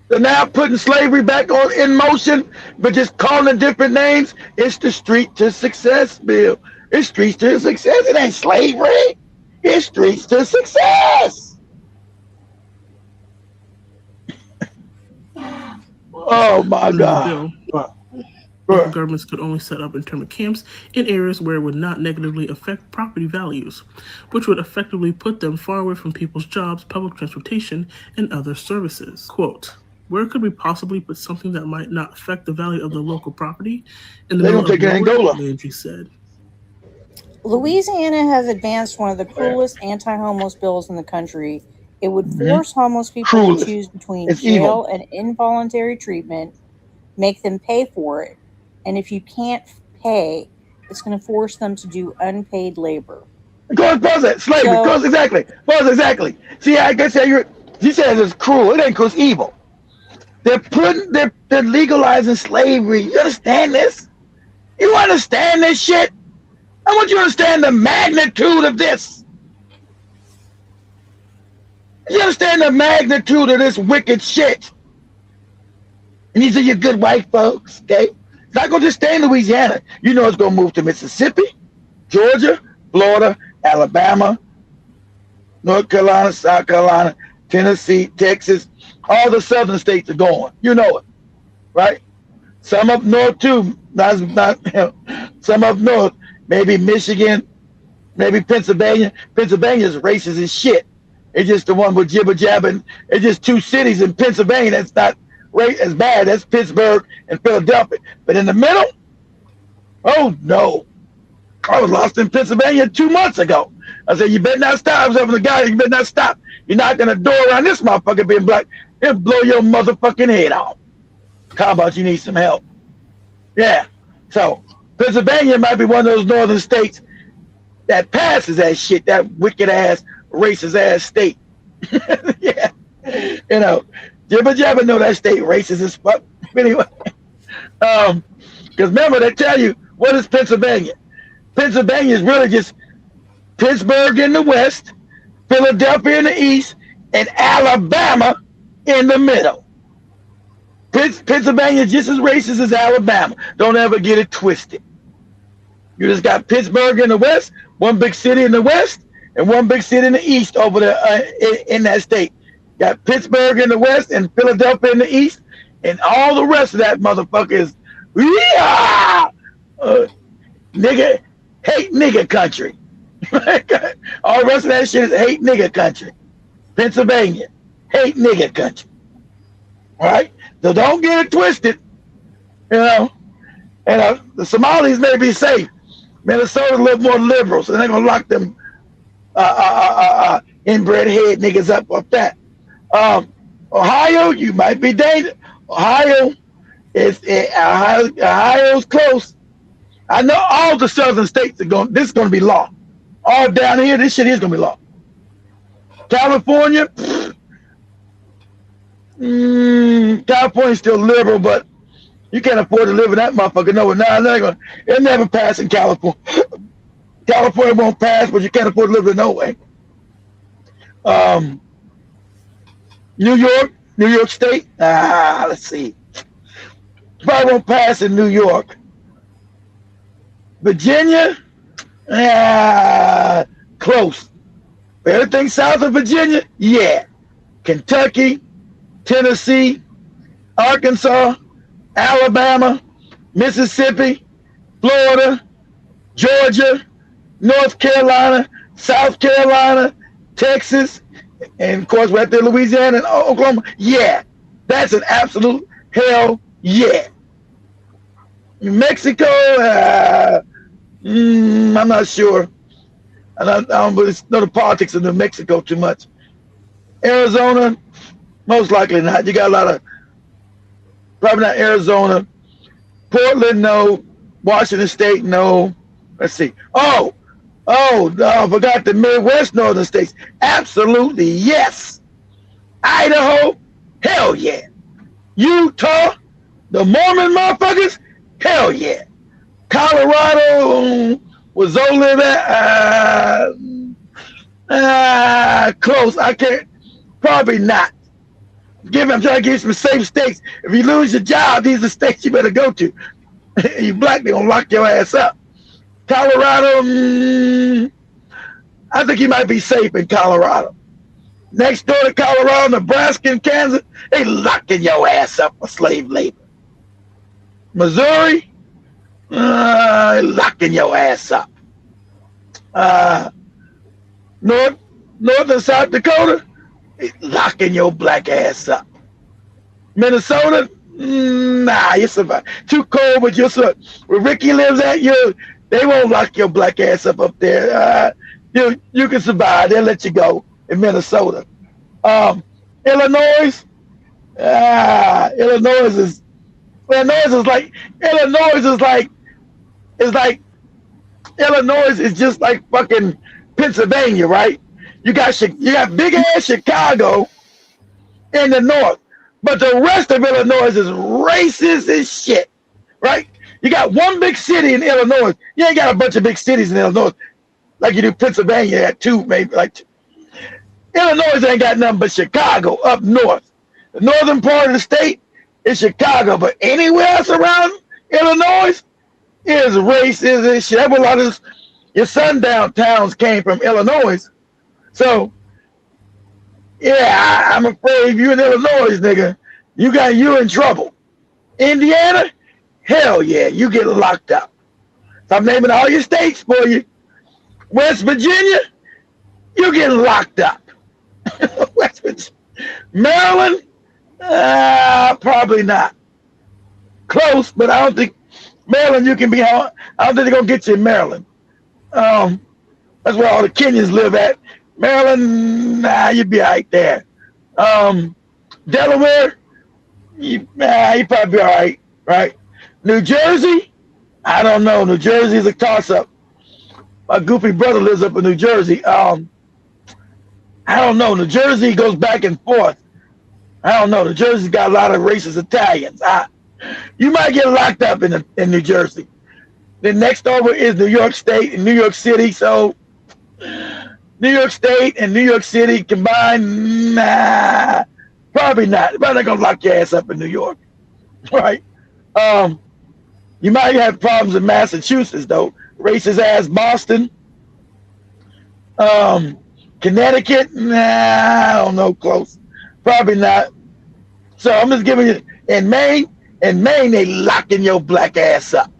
They're now putting slavery back in motion, but just calling it different names. It's the street to success bill. It's streets to success. It ain't slavery. It's streets to success. Oh my God. Local governments could only set up internment camps in areas where it would not negatively affect property values, which would effectively put them far away from people's jobs, public transportation, and other services. Quote, "Where could we possibly put something that might not affect the value of the local property?" In the middle of Angola, Landry said. Louisiana has advanced one of the cruelest anti-homeless bills in the country. It would force homeless people to choose between jail and involuntary treatment, make them pay for it, and if you can't pay, it's going to force them to do unpaid labor. Pause it. Slavery. Pause exactly. Pause exactly. See, I guess you said it's cruel. It ain't cruel. It's evil. They're legalizing slavery. You understand this? You understand this shit? I want you to understand the magnitude of this. You understand the magnitude of this wicked shit? And these are your good white folks, okay? It's not going to just stay in Louisiana. You know it's going to move to Mississippi, Georgia, Florida, Alabama, North Carolina, South Carolina, Tennessee, Texas. All the southern states are going. You know it, right? Some up north too. Some up north. Maybe Michigan, maybe Pennsylvania. Pennsylvania's racist as shit. It's just the one with jibber jabbing. It's just two cities in Pennsylvania that's not as bad. That's Pittsburgh and Philadelphia. But in the middle, oh no. I was lost in Pennsylvania 2 months ago. I said, you better not stop. I was having a guy, you better not stop. You're knocking the door around this motherfucker being black. It'll blow your motherfucking head off. How about you need some help? Yeah. So Pennsylvania might be one of those northern states that passes that shit, that wicked ass, racist ass state. Yeah. You know, jibber jabber know that state racist as fuck. Anyway. Because remember, they tell you, what is Pennsylvania? Pennsylvania is really just Pittsburgh in the west, Philadelphia in the east, and Alabama in the middle. Pennsylvania is just as racist as Alabama. Don't ever get it twisted. You just got Pittsburgh in the west, one big city in the west, and one big city in the east over there in that state. Got Pittsburgh in the west and Philadelphia in the east, and all the rest of that motherfucker is nigga, hate nigga country. All the rest of that shit is hate nigga country. Pennsylvania, hate nigga country. All right? So don't get it twisted, you know. And the Somalis may be safe. Minnesota's a little more liberal, so they're going to lock them inbred head niggas up that. Ohio, you might be dangerous. Ohio's close. I know all the southern states this is going to be law. All down here, this shit is going to be law. California, California's still liberal, but you can't afford to live in that motherfucker. No, it'll never pass in California. California won't pass, but you can't afford to live in no way. New York State. Let's see. Probably won't pass in New York. Virginia, close. Everything south of Virginia, yeah. Kentucky, Tennessee, Arkansas, Alabama, Mississippi, Florida, Georgia, North Carolina, South Carolina, Texas, and of course we're at there, Louisiana and Oklahoma. Yeah, that's an absolute hell yeah. New Mexico, I'm not sure. I don't really know the politics of New Mexico too much. Arizona, most likely not. You got a lot of, probably not Arizona. Portland, no. Washington State, no. Let's see. Oh, I forgot the Midwest northern states. Absolutely, yes. Idaho, hell yeah. Utah, the Mormon motherfuckers, hell yeah. Colorado, was only that close. I can't, probably not. I'm trying to give you some safe states. If you lose your job, these are states you better go to. You black, they gonna lock your ass up. Colorado, I think you might be safe in Colorado. Next door to Colorado, Nebraska and Kansas, they locking your ass up for slave labor. Missouri, locking your ass up. North and South Dakota, locking your black ass up. Minnesota, nah, you survive. Too cold, but you'll survive. Where Ricky lives at, they won't lock your black ass up there. You can survive. They'll let you go in Minnesota. Illinois is just like fucking Pennsylvania, right? You got big ass Chicago in the north, but the rest of Illinois is racist as shit, right? You got one big city in Illinois. You ain't got a bunch of big cities in Illinois like you do Pennsylvania at two, maybe like two. Illinois ain't got nothing but Chicago up north. The northern part of the state is Chicago, but anywhere else around Illinois is racist and shit. That's where a lot of your sundown towns came from Illinois. So, yeah, I'm afraid if you're in Illinois, nigga, you in trouble. Indiana, hell yeah, you get locked up. So I'm naming all your states for you. West Virginia, you get locked up. West Virginia. Maryland, probably not. Close, but I don't think Maryland you can be on. I don't think they're gonna get you in Maryland. That's where all the Kenyans live at. Maryland, you'd be right there. Delaware, you'd probably be all right? New Jersey, I don't know. New Jersey is a toss-up. My goofy brother lives up in New Jersey. I don't know. New Jersey goes back and forth. I don't know. New Jersey's got a lot of racist Italians. You might get locked up in New Jersey. Then next over is New York State and New York City. So New York State and New York City combined, probably not. Probably not gonna lock your ass up in New York. right? You might have problems in Massachusetts, though. Racist ass Boston. Connecticut, nah, I don't know, close. Probably not. So I'm just giving you, in Maine, they locking your black ass up.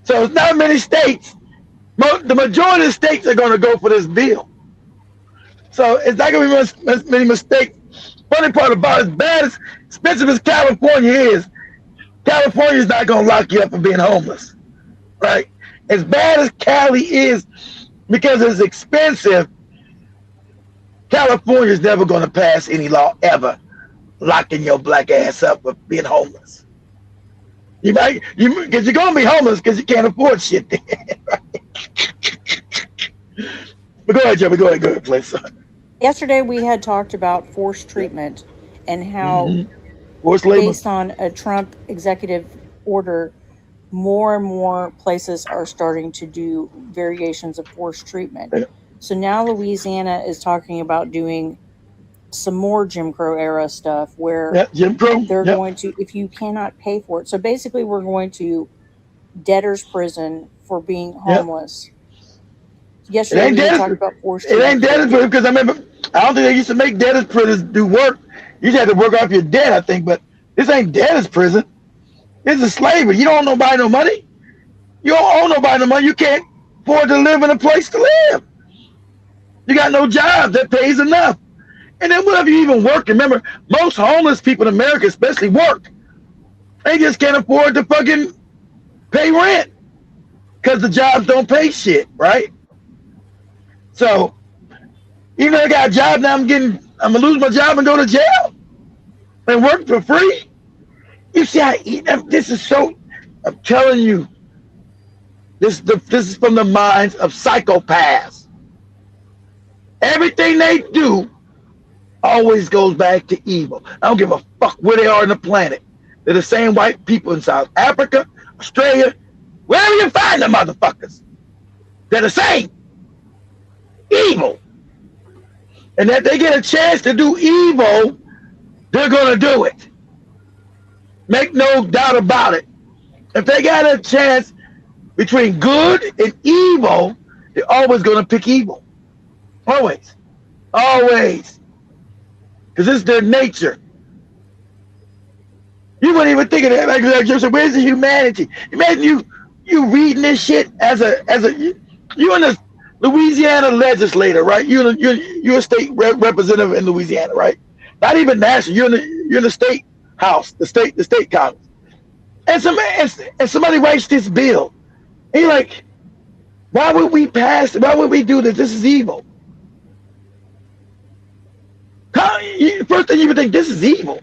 So it's not many states. The majority of states are going to go for this bill. So it's not going to be many mistakes. Funny part about it, as bad as expensive as California is not going to lock you up for being homeless, right? As bad as Cali is, because it's expensive, California is never going to pass any law ever locking your black ass up for being homeless. Because you're going to be homeless because you can't afford shit there, right? But go ahead, Jimmy. Go ahead, please. Yesterday we had talked about forced treatment and how forced labor, based on a Trump executive order, more and more places are starting to do variations of forced treatment. Yeah. So now Louisiana is talking about doing some more Jim Crow era stuff where Jim Crow, they're going to, if you cannot pay for it. So basically we're going to debtor's prison for being homeless. Yesterday we talked about forced treatment. It ain't debtor's prison because I don't think they used to make debtor's prisons do work. You just had to work off your debt, I think, but this ain't debtor's prison. This is slavery. You don't owe nobody no money. You don't owe nobody no money. You can't afford to live in a place to live. You got no job that pays enough. And then whatever you even work, remember, most homeless people in America especially work. They just can't afford to fucking pay rent because the jobs don't pay shit, right? So even though I got a job now, I'm gonna lose my job and go to jail and work for free. You see, this is so, I'm telling you, this is from the minds of psychopaths. Everything they do always goes back to evil. I don't give a fuck where they are on the planet. They're the same white people in South Africa, Australia, wherever you find them motherfuckers. They're the same. Evil. And if they get a chance to do evil, they're going to do it. Make no doubt about it. If they got a chance between good and evil, they're always going to pick evil. Always. Always. Because it's their nature. You wouldn't even think of that. Like you said, where's the humanity? Imagine you reading this shit as a you in the Louisiana legislator, right? You're a state representative in Louisiana, right? Not even national. You're in the state house, the state Congress, and somebody writes this bill. And you're like, why would we pass? Why would we do this? This is evil. First thing you would think, this is evil.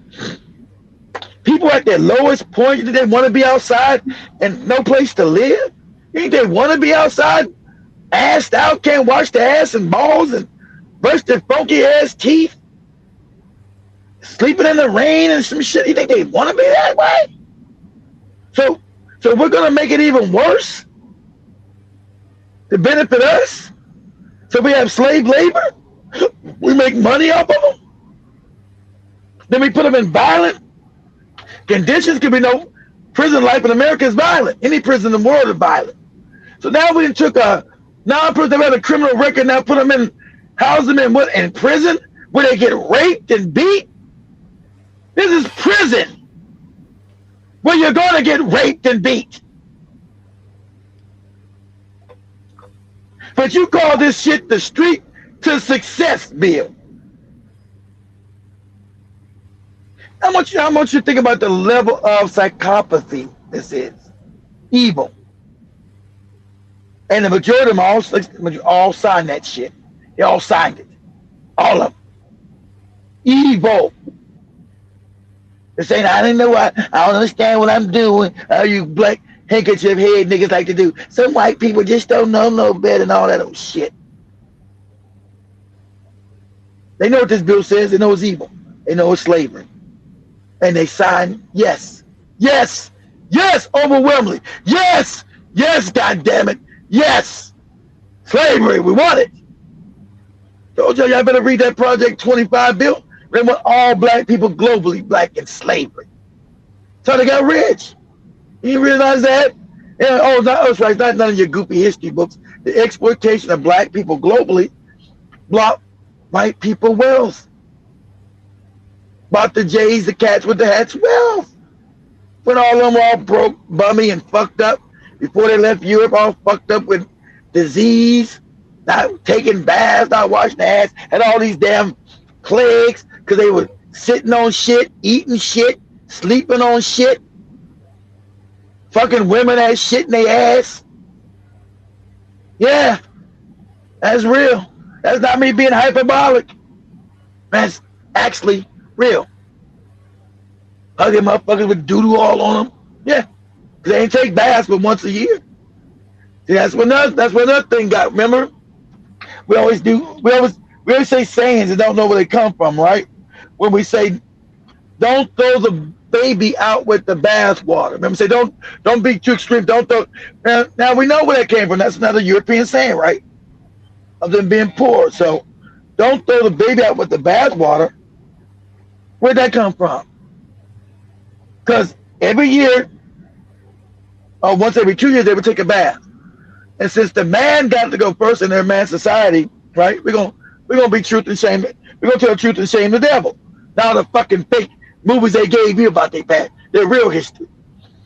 People at their lowest point, they want to be outside and no place to live. You think they want to be outside, assed out, can't wash their ass and balls and brush their funky ass teeth, sleeping in the rain and some shit? You think they want to be that way? So we're gonna make it even worse to benefit us. So we have slave labor. We make money off of them. Then we put them in violent conditions. Could be no prison life in America is violent. Any prison in the world is violent. So now we took a non-person that had a criminal record, now put them in, house them in prison where they get raped and beat. This is prison where you're going to get raped and beat. But you call this shit the Street to Success bill. I want you to think about the level of psychopathy this is. Evil. And the majority of them all signed that shit. They all signed it. All of them. Evil. They're saying, I didn't know I don't understand what I'm doing. You black handkerchief head niggas like to do. Some white people just don't know no better and all that old shit. They know what this bill says. They know it's evil. They know it's slavery. And they sign yes. Yes. Yes, overwhelmingly. Yes. Yes, goddammit. Yes. Slavery. We want it. Told y'all better read that Project 25 bill. They want all black people globally black in slavery. So they got rich. You realize that? Yeah, oh, that's right. Not none of your goofy history books. The exploitation of black people globally blocked white people wealth. Bought the Jays, the cats with the hats wealth. When all of them were all broke, bummy, and fucked up before they left Europe, all fucked up with disease, not taking baths, not washing their ass, had all these damn plagues because they were sitting on shit, eating shit, sleeping on shit. Fucking women had shit in their ass. Yeah, that's real. That's not me being hyperbolic. That's actually real. Hugging motherfuckers with doo-doo all on them. Yeah, because they ain't take baths but once a year. See, that's what another thing got. Remember, we always say sayings and don't know where they come from, right? When we say, don't throw the baby out with the bath water. Remember, say don't be too extreme. Don't throw. Now we know where that came from. That's another European saying, right? Of them being poor. So don't throw the baby out with the bath water. Where'd that come from? Because every year, or once every 2 years, they would take a bath. And since the man got to go first in their man society, right? We're gonna be truth and shame. We're gonna tell the truth and shame the devil. Now the fucking fake movies they gave you about their past, their real history.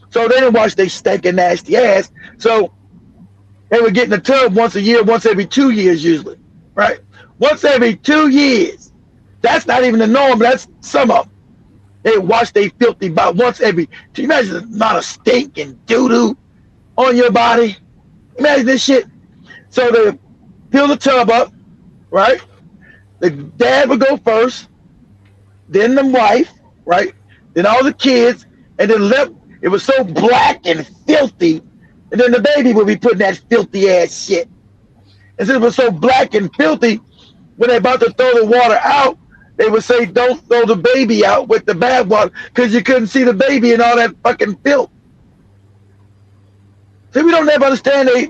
So they didn't watch their stinking nasty ass. So they would get in the tub once a year, once every 2 years usually, right? Once every 2 years. That's not even the norm, but that's some of them. They wash their filthy body once every. Can you imagine the amount of stink and doo-doo on your body? Imagine this shit. So they fill the tub up, right? The dad would go first, then the wife, right? Then all the kids, and then it was so black and filthy, and then the baby would be putting that filthy ass shit. And since it was so black and filthy, when they're about to throw the water out, they would say, don't throw the baby out with the bad water because you couldn't see the baby and all that fucking filth. See, we don't ever understand they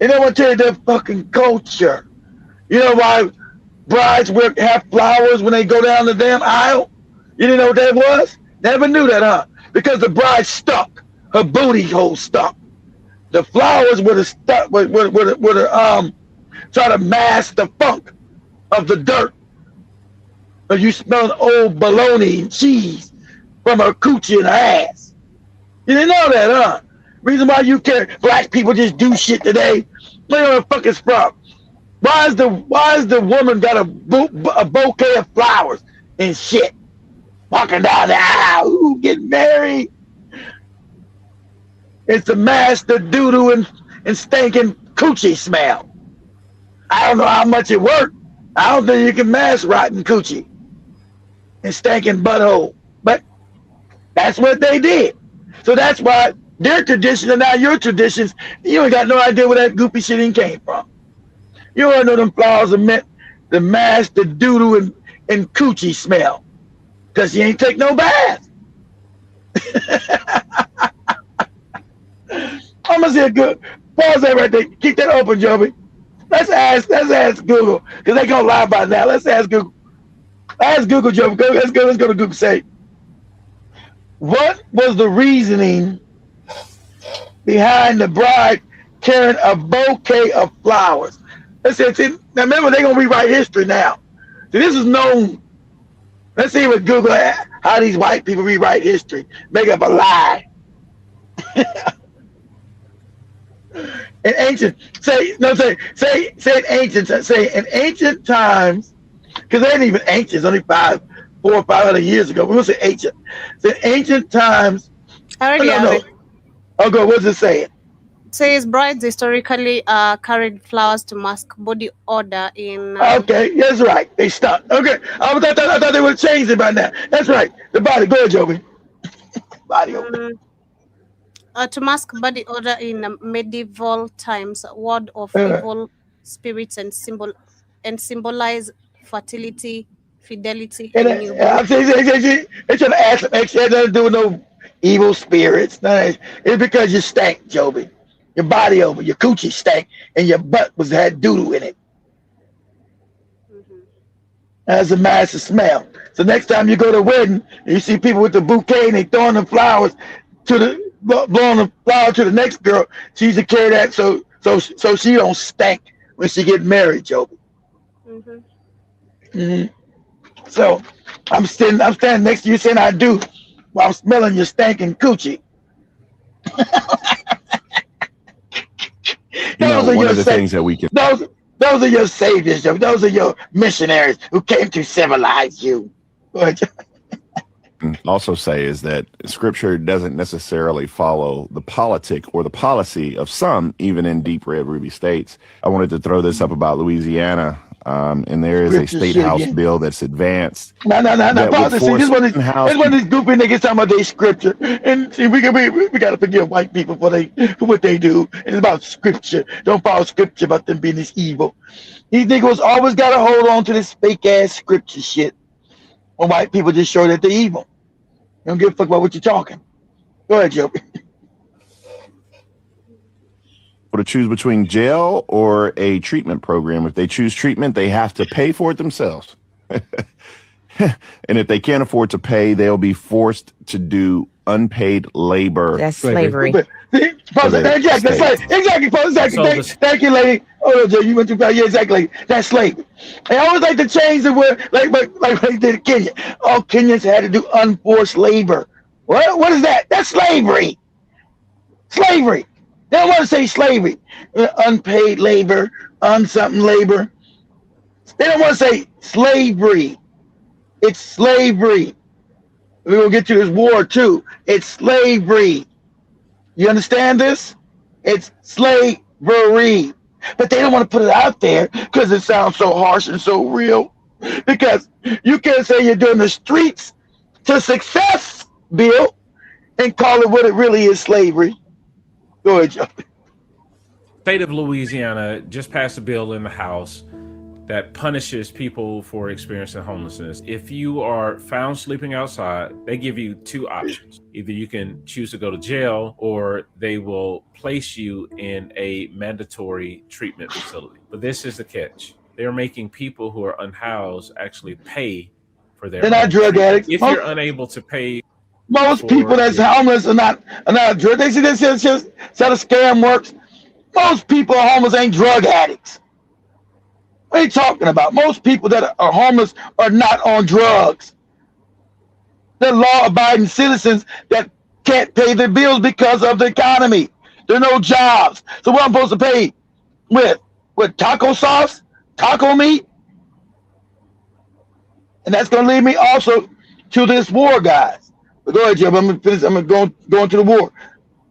don't want to tell you their fucking culture. You know why brides have flowers when they go down the damn aisle? You didn't know what that was? Never knew that, huh? Because the bride stuck. Her booty hole stuck. The flowers would have stuck, try to mask the funk of the dirt. Or you smell old bologna and cheese from her coochie and her ass. You didn't know that, huh? Reason why you care black people just do shit today. Look at the fucking sprout. Why is the woman got a bouquet of flowers and shit? Walking down the aisle, ooh, getting married. It's to mask the doo-doo and stinking coochie smell. I don't know how much it worked. I don't think you can mask rotten coochie and stinking butthole. But that's what they did. So that's why their traditions are now your traditions. You ain't got no idea where that goofy shit even came from. You don't know them flowers are meant to mask the doo-doo and coochie smell. Because you ain't take no bath. I'm gonna say a good pause that right there. Keep that open, Joby. Let's ask Google, because they gonna lie by now. Let's ask Google. Ask Google, Joby. Let's go to Google. Say, what was the reasoning behind the bride carrying a bouquet of flowers? Let's see. Now remember, they're gonna rewrite history now. So this is known. Let's see what Google how these white people rewrite history, make up a lie. In ancient times, because they ain't even ancient, it's only 400 or 500 years ago. We're gonna say ancient. So in ancient times. I already have it. Oh, go. What's it saying? It says brides historically carried flowers to mask body odor in. Okay, that's right. They stuck. Okay, I thought they would have changed it by now. That's right. The body. Go ahead, Joby. Body odor. To mask body odor in medieval times, ward of evil spirits and symbolize fertility, fidelity, and new birth. They should ask them. It had nothing to do with no evil spirits. It's because you stank, Joby. Your body over, your coochie stank, and your butt had doo-doo in it. has a massive smell. So next time you go to a wedding, and you see people with the bouquet and they throwing the flowers blowing the flower to the next girl, she used to carry that so she don't stink when she get married, Joby. So I'm standing next to you saying I do while I'm smelling your stinking coochie. One of the things that we can. Those are your saviors, Joby. Those are your missionaries who came to civilize you. Also say is that scripture doesn't necessarily follow the politic or the policy of some, even in deep red ruby states. I wanted to throw this up about Louisiana, and there is a state house bill that's advanced. No. See, this one is goofy niggas talking about their scripture, and see, we gotta forgive white people for what they do. It's about scripture. Don't follow scripture about them being this evil. These niggas always gotta hold on to this fake ass scripture shit. When white people just show that they're evil. You don't give a fuck about what you're talking. Go ahead, Joe. To choose between jail or a treatment program. If they choose treatment, they have to pay for it themselves. And if they can't afford to pay, they'll be forced to do unpaid labor. That's slavery. Exactly. Thank you, lady. Oh, Joe, you went too far. Yeah, exactly. That's slavery. They always like to change the word, like they did in Kenya. All Kenyans had to do unforced labor. What is that? That's slavery. Slavery. They don't want to say slavery. Unpaid labor, unsomething labor. They don't want to say slavery. It's slavery. We're going to get to this war too. It's slavery. You understand this? It's slavery. But they don't want to put it out there because it sounds so harsh and so real. Because you can't say you're doing the streets to success bill and call it what it really is, slavery. Go ahead, Joe. State of Louisiana just passed a bill in the House that punishes people for experiencing homelessness. If you are found sleeping outside, they give you two options. Either you can choose to go to jail or they will place you in a mandatory treatment facility. But this is the catch. They're making people who are unhoused actually pay for their They're not drug addicts. If you're unable to pay, most people that's homeless are not drug. They see this just how the scam works. Most people are homeless ain't drug addicts. What are you talking about? Most people that are homeless are not on drugs. They're law-abiding citizens that can't pay their bills because of the economy. There are no jobs. So what I'm supposed to pay with taco sauce, taco meat? And that's going to lead me also to this war, guys. But go ahead, Jim. I'm going to finish. I'm going to go into the war.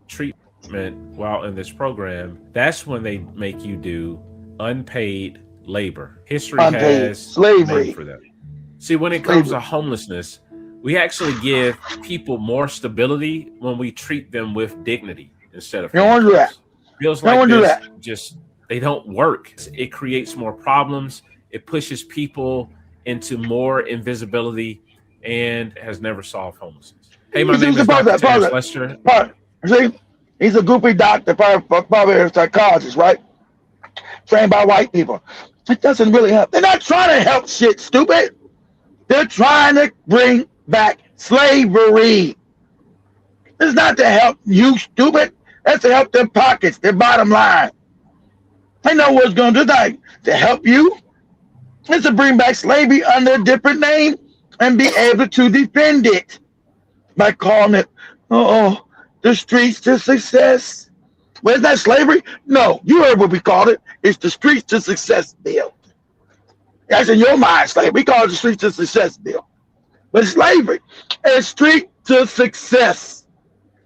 Treatment while in this program, that's when they make you do unpaid labor. History has slavery for them. See, when it comes to homelessness, we actually give people more stability when we treat them with dignity instead of. You don't want to do that. Feels like this, just they don't work. It creates more problems. It pushes people into more invisibility and has never solved homelessness. Hey, my name is Dr. Terrence Lester. See, he's a goofy doctor, probably a psychologist, right? Trained by white people. It doesn't really help. They're not trying to help shit, stupid. They're trying to bring back slavery. It's not to help you, stupid. That's to help their pockets, their bottom line. They know what's going to do that to help you. It's to bring back slavery under a different name and be able to defend it by calling it, the streets to success. Well, is that slavery? No, you heard what we called it. It's the streets to success bill. That's in your mind, slavery. We call it the streets to success bill. But it's slavery. It's street to success.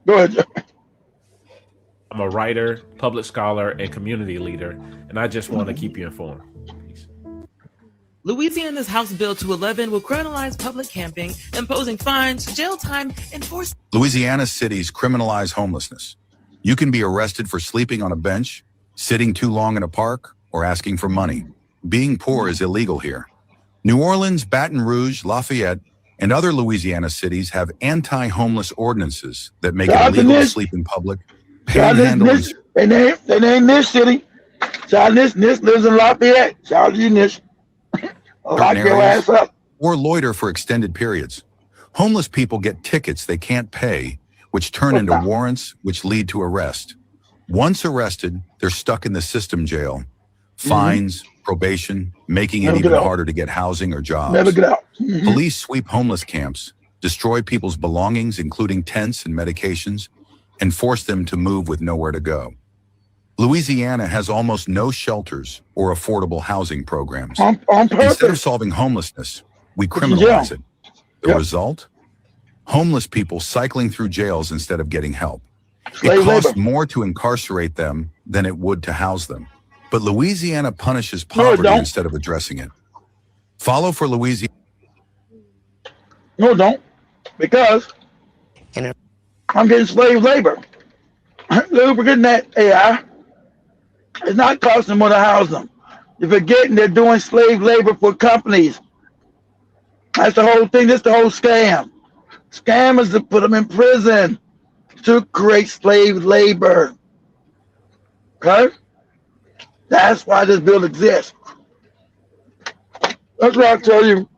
Go ahead. I'm a writer, public scholar, and community leader, and I just want to keep you informed. Louisiana's House Bill 211 will criminalize public camping, imposing fines, jail time, and forced. Louisiana cities criminalize homelessness. You can be arrested for sleeping on a bench, sitting too long in a park, or asking for money. Being poor is illegal here. New Orleans, Baton Rouge, Lafayette, and other Louisiana cities have anti-homeless ordinances that make it illegal to sleep in public. Panhandlers. They name this city. Charles Nish lives in Lafayette. Charles Nish. Lock your ass up. or loiter for extended periods. Homeless people get tickets they can't pay, which turn into warrants, which lead to arrest. Once arrested, they're stuck in the system jail. Fines, probation, making it even harder to get housing or jobs. Never get out. Police sweep homeless camps, destroy people's belongings, including tents and medications, and force them to move with nowhere to go. Louisiana has almost no shelters or affordable housing programs. On purpose. Instead of solving homelessness, we criminalize it. The result? Homeless people cycling through jails instead of getting help. It costs more to incarcerate them than it would to house them. But Louisiana punishes poverty instead of addressing it. Follow for Louisiana. No, don't. Because I'm getting slave labor. We're getting that AI. It's not costing more to house them. You're forgetting they're doing slave labor for companies. That's the whole thing. That's the whole scam. Scam is to put them in prison to create slave labor. Okay? That's why this bill exists. That's why I tell you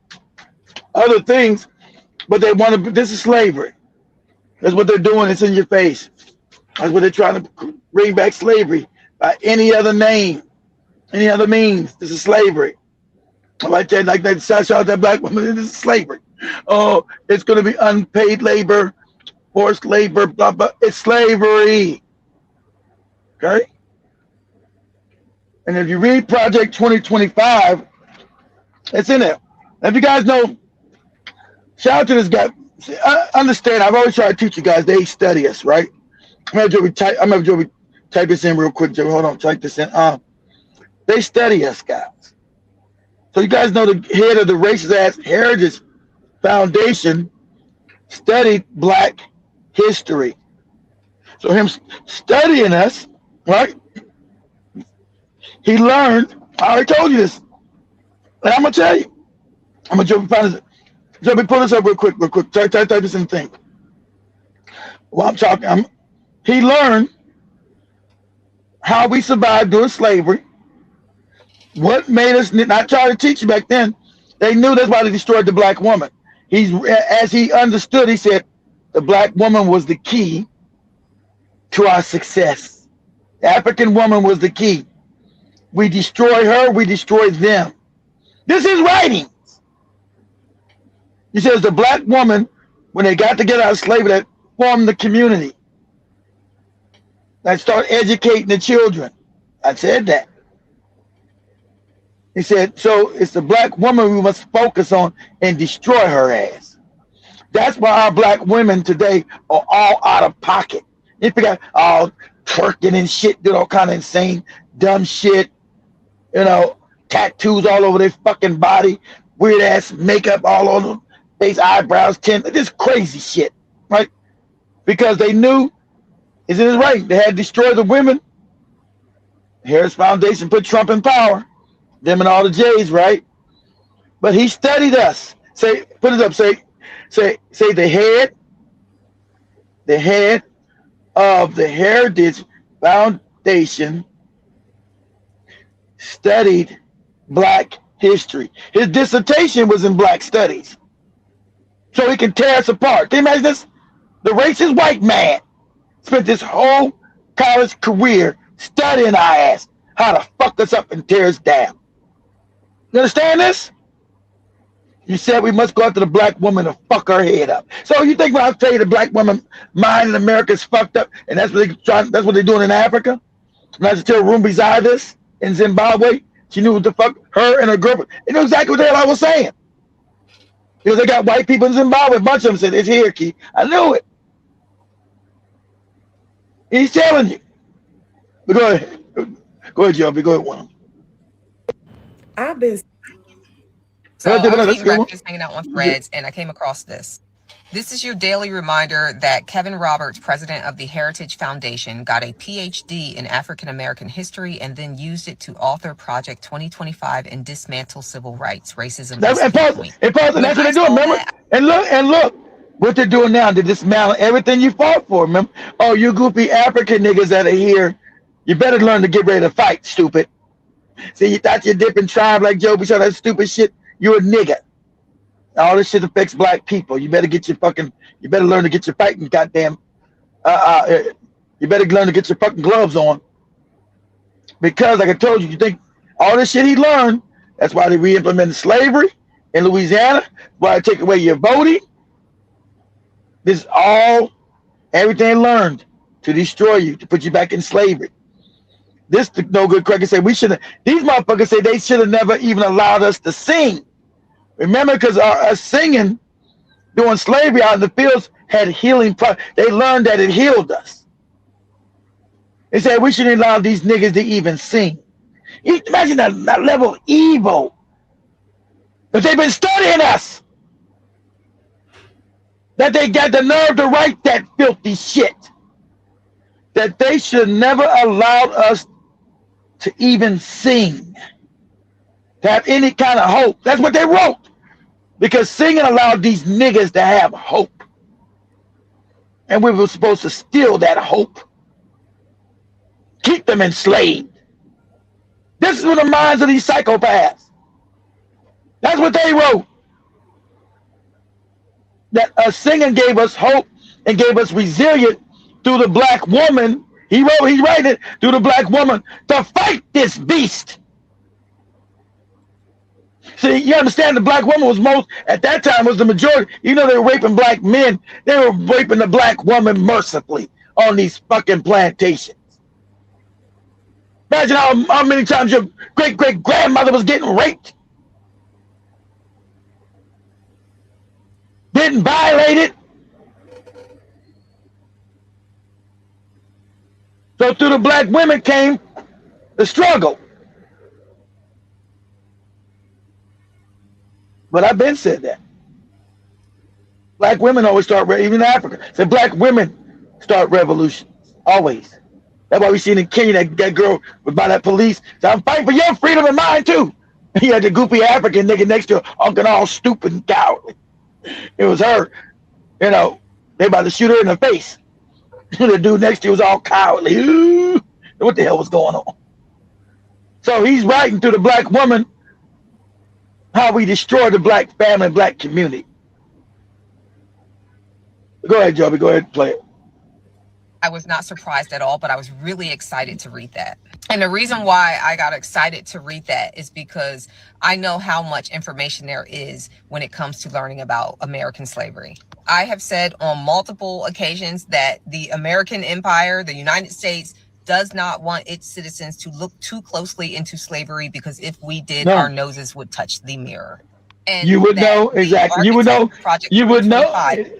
other things, but they want to. This is slavery. That's what they're doing. It's in your face. That's what they're trying to bring back slavery by any other name, any other means. This is slavery. Like that, shout out that black woman. This is slavery. Oh, it's going to be unpaid labor, forced labor, blah blah. It's slavery. Okay. And if you read Project 2025, it's in there. If you guys know, shout out to this guy. I understand. I've always tried to teach you guys. They study us, right? I'm gonna type this in real quick, Joey. Hold on, type this in. They study us, guys. So you guys know the head of the Racist Ass Heritage Foundation studied Black history. So him studying us, right? He learned. I already told you this, and I'm gonna tell you. I'm gonna pull this up real quick. Type this in the thing. While I'm talking, he learned how we survived during slavery. What made us not try to teach you back then? They knew that's why they destroyed the black woman. As he understood, he said the black woman was the key to our success. The African woman was the key. We destroy her, we destroy them. This is writings. He says the black woman, when they got together out of slavery, that formed the community. That started educating the children. I said that. He said, so it's the black woman we must focus on and destroy her ass. That's why our black women today are all out of pocket. They forgot all twerking and shit, did all kind of insane, dumb shit. You know, tattoos all over their fucking body, weird ass makeup all over them, face, eyebrows, tint, this crazy shit, right? Because they knew, is it right? They had destroyed the women. Harris Foundation put Trump in power, them and all the J's, right? But he studied us. Say, put it up. Say the head of the Heritage Foundation studied Black history. His dissertation was in Black studies. So he can tear us apart. Can you imagine this? The racist white man spent his whole college career studying our ass, how to fuck us up and tear us down. You understand this? You said we must go after the black woman to fuck her head up. So you think when I tell you the black woman mind in America is fucked up, and that's what they're doing in Africa? And I just tell Rumbi's eye this in Zimbabwe. She knew what the fuck her and her girlfriend. They knew exactly what the hell I was saying. Because they got white people in Zimbabwe. A bunch of them said, it's here, Key. I knew it. He's telling you. But go ahead. Go ahead, Joby. Go ahead, one. I've been hanging out on Threads, and I came across this. This is your daily reminder that Kevin Roberts, president of the Heritage Foundation, got a PhD in African American history and then used it to author Project 2025 and dismantle civil rights, racism. That's what they're doing, remember? And look, what they're doing now, they dismantle everything you fought for, remember? Oh, you goofy African niggas that are here, you better learn to get ready to fight, stupid. See, you thought you're a different tribe like Joby, so that stupid shit, you're a nigga. All this shit affects black people. You better learn to get your fighting goddamn. You better learn to get your fucking gloves on. Because, like I told you, you think all this shit he learned, that's why they re-implemented slavery in Louisiana, why they take away your voting. This is all, everything learned to destroy you, to put you back in slavery. This no good cracker said these motherfuckers say they should have never even allowed us to sing. Remember, because us singing during slavery out in the fields had healing. They learned that it healed us. They said we shouldn't allow these niggas to even sing. Imagine that level of evil. But they've been studying us. That they got the nerve to write that filthy shit. That they should never allowed us to even sing. To have any kind of hope. That's what they wrote. Because singing allowed these niggas to have hope. And we were supposed to steal that hope. Keep them enslaved. This is what the minds of these psychopaths. That's what they wrote. That singing gave us hope and gave us resilience through the black woman. He wrote it through the black woman to fight this beast. See, you understand the black woman was at that time was the majority. You know they were raping black men. They were raping the black woman mercifully on these fucking plantations. Imagine how many times your great-great-grandmother was getting raped. Getting violated. So through the black women came the struggle. But I've been said that. Black women always start, even in Africa, said black women start revolutions, always. That's why we seen in Kenya that girl was by that police. So I'm fighting for your freedom and mine too. He had the goofy African nigga next to her, uncle all stupid and cowardly. It was her. You know, they about to shoot her in the face. The dude next to her was all cowardly. Ooh, what the hell was going on? So he's writing to the black woman how we destroy the black family and black community. Go ahead, Joby. Go ahead and play it. I was not surprised at all, but I was really excited to read that. And the reason why I got excited to read that is because I know how much information there is when it comes to learning about American slavery. I have said on multiple occasions that the American empire, the United States, does not want its citizens to look too closely into slavery, because if we did, our noses would touch the mirror. And you would know exactly. You would know. You would know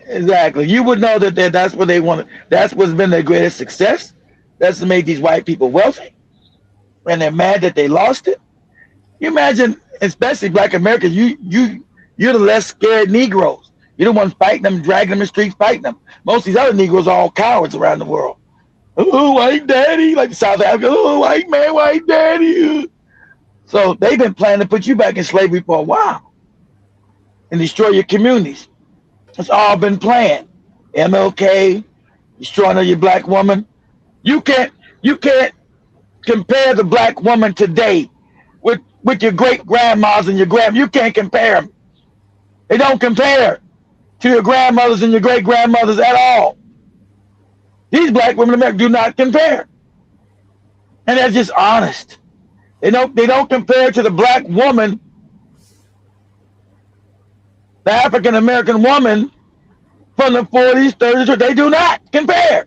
exactly. You would know that that's what they wanted. That's what's been their greatest success. That's made these white people wealthy, and they're mad that they lost it. You imagine, especially Black Americans. You're the less scared Negroes. You're the one fighting them, dragging them in the streets, fighting them. Most of these other Negroes are all cowards around the world. Oh, white daddy, like South Africa. Oh, white man, white daddy. So they've been planning to put you back in slavery for a while and destroy your communities. It's all been planned. MLK, destroying your black woman. You can't compare the black woman today with your great grandmas and your You can't compare them. They don't compare to your grandmothers and your great grandmothers at all. These black women in America do not compare. And they're just honest. They don't compare to the black woman, the African American woman from the 40s, 30s. They do not compare.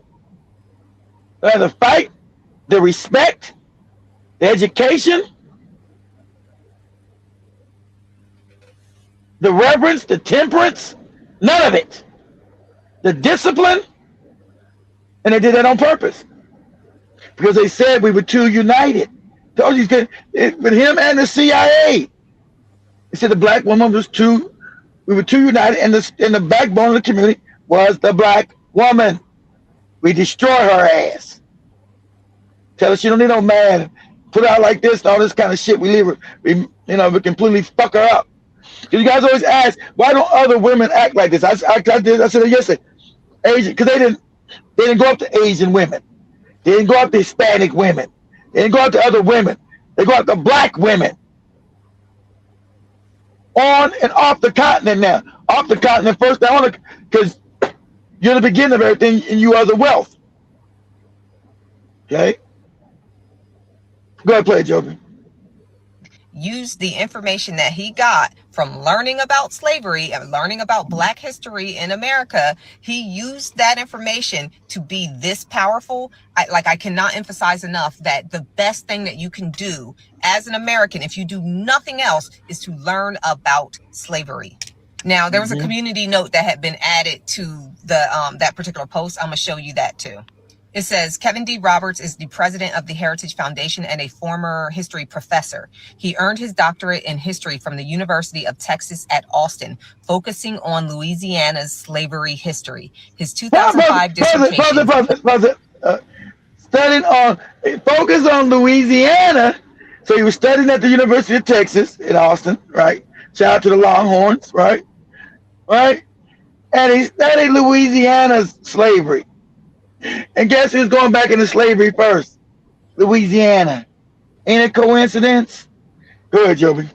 The fight, the respect, the education, the reverence, the temperance, none of it. The discipline. And they did that on purpose, because they said we were too united. Told you, with him and the CIA, they said the black woman was we were too united, and the backbone of the community was the black woman. We destroy her ass. Tell her she don't need no man. Put her out like this and all this kind of shit. We leave her. We completely fuck her up. Because you guys always ask, why don't other women act like this? I said it yesterday. Asian, because they didn't go up to Asian women. They didn't go up to Hispanic women. They didn't go up to other women. They go up to black women. on and off the continent now. Off the continent first, because you're the beginning of everything and you are the wealth. Okay? Go ahead, play it, Joby. Used the information that he got from learning about slavery and learning about Black history in America. He used that information to be this powerful. I cannot emphasize enough that the best thing that you can do as an American, if you do nothing else, is to learn about slavery. Now, there was a community note that had been added to the that particular post. I'm going to show you that too. It says, Kevin D. Roberts is the president of the Heritage Foundation and a former history professor. He earned his doctorate in history from the University of Texas at Austin, focusing on Louisiana's slavery history. His 2005 dissertation... Focus on Louisiana. So he was studying at the University of Texas in Austin, right? Shout out to the Longhorns, right? Right? And he studied Louisiana's slavery. And guess who's going back into slavery first? Louisiana. Ain't it coincidence? Go ahead, Joby.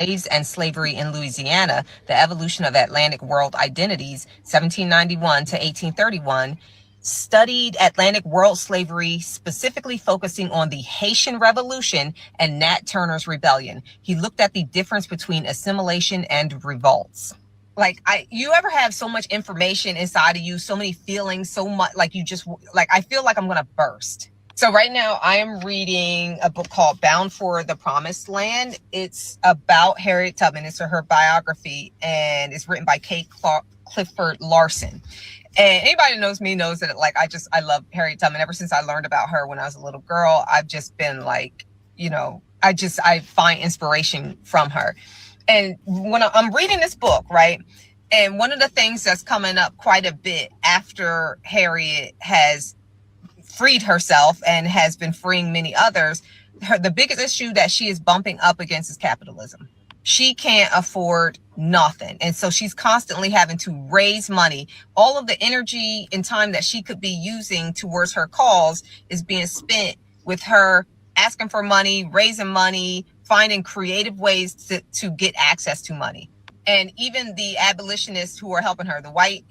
Slaves and slavery in Louisiana, the evolution of Atlantic world identities, 1791 to 1831, studied Atlantic world slavery, specifically focusing on the Haitian Revolution and Nat Turner's Rebellion. He looked at the difference between assimilation and revolts. You ever have so much information inside of you, so many feelings, so much, I feel like I'm going to burst. So right now I am reading a book called Bound for the Promised Land. It's about Harriet Tubman. It's her biography, and it's written by Kate Clifford Larson. And anybody that knows me knows that I love Harriet Tubman. Ever since I learned about her when I was a little girl, I've just been I find inspiration from her. And when I'm reading this book, right, and one of the things that's coming up quite a bit after Harriet has freed herself and has been freeing many others, the biggest issue that she is bumping up against is capitalism. She can't afford nothing. And so she's constantly having to raise money. All of the energy and time that she could be using towards her cause is being spent with her asking for money, raising money, finding creative ways to get access to money. And even the abolitionists who are helping her, the white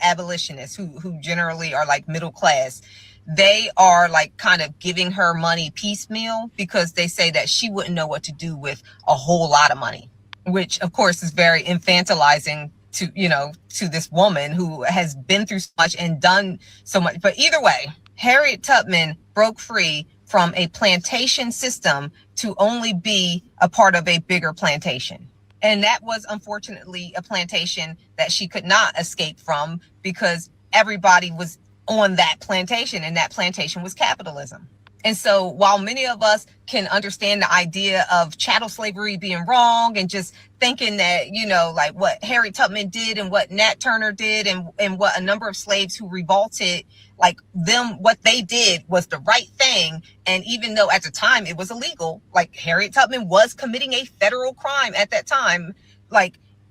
abolitionists who generally are middle class, they are kind of giving her money piecemeal because they say that she wouldn't know what to do with a whole lot of money, which of course is very infantilizing to this woman who has been through so much and done so much. But either way, Harriet Tubman broke free from a plantation system to only be a part of a bigger plantation. And that was unfortunately a plantation that she could not escape from because everybody was on that plantation, and that plantation was capitalism. And so while many of us can understand the idea of chattel slavery being wrong and just thinking that, what Harriet Tubman did and what Nat Turner did and what a number of slaves who revolted, what they did was the right thing. And even though at the time it was illegal, Harriet Tubman was committing a federal crime at that time,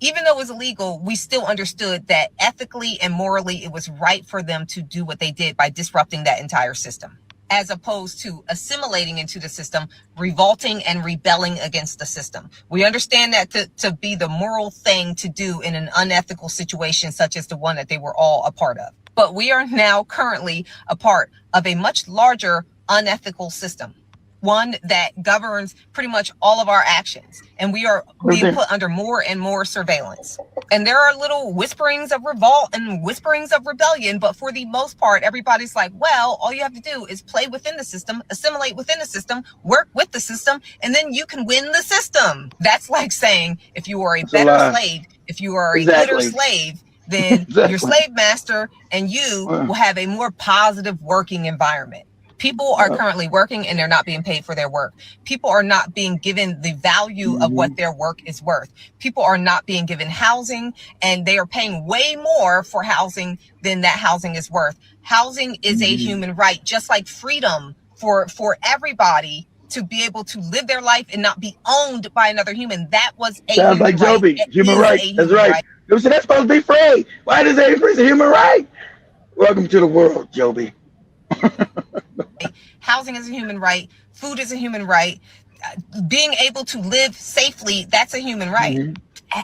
even though it was illegal, we still understood that ethically and morally it was right for them to do what they did by disrupting that entire system, as opposed to assimilating into the system, revolting and rebelling against the system. We understand that to be the moral thing to do in an unethical situation such as the one that they were all a part of. But we are now currently a part of a much larger unethical system, one that governs pretty much all of our actions. And we are being put under more and more surveillance. And there are little whisperings of revolt and whisperings of rebellion. But for the most part, everybody's like, well, all you have to do is play within the system, assimilate within the system, work with the system, and then you can win the system. That's like saying if you are a better slave, if you are a gooder slave, then your slave master and you will have a more positive working environment. People are currently working and they're not being paid for their work. People are not being given the value of what their work is worth. People are not being given housing, and they are paying way more for housing than that housing is worth. Housing is a human right, just like freedom for everybody to be able to live their life and not be owned by another human. That was a sounds like Joby, human right. That's right. So that's supposed to be free. Why does every person human right? Welcome to the world, Joby. Housing is a human right. Food is a human right. Being able to live safely, that's a human right.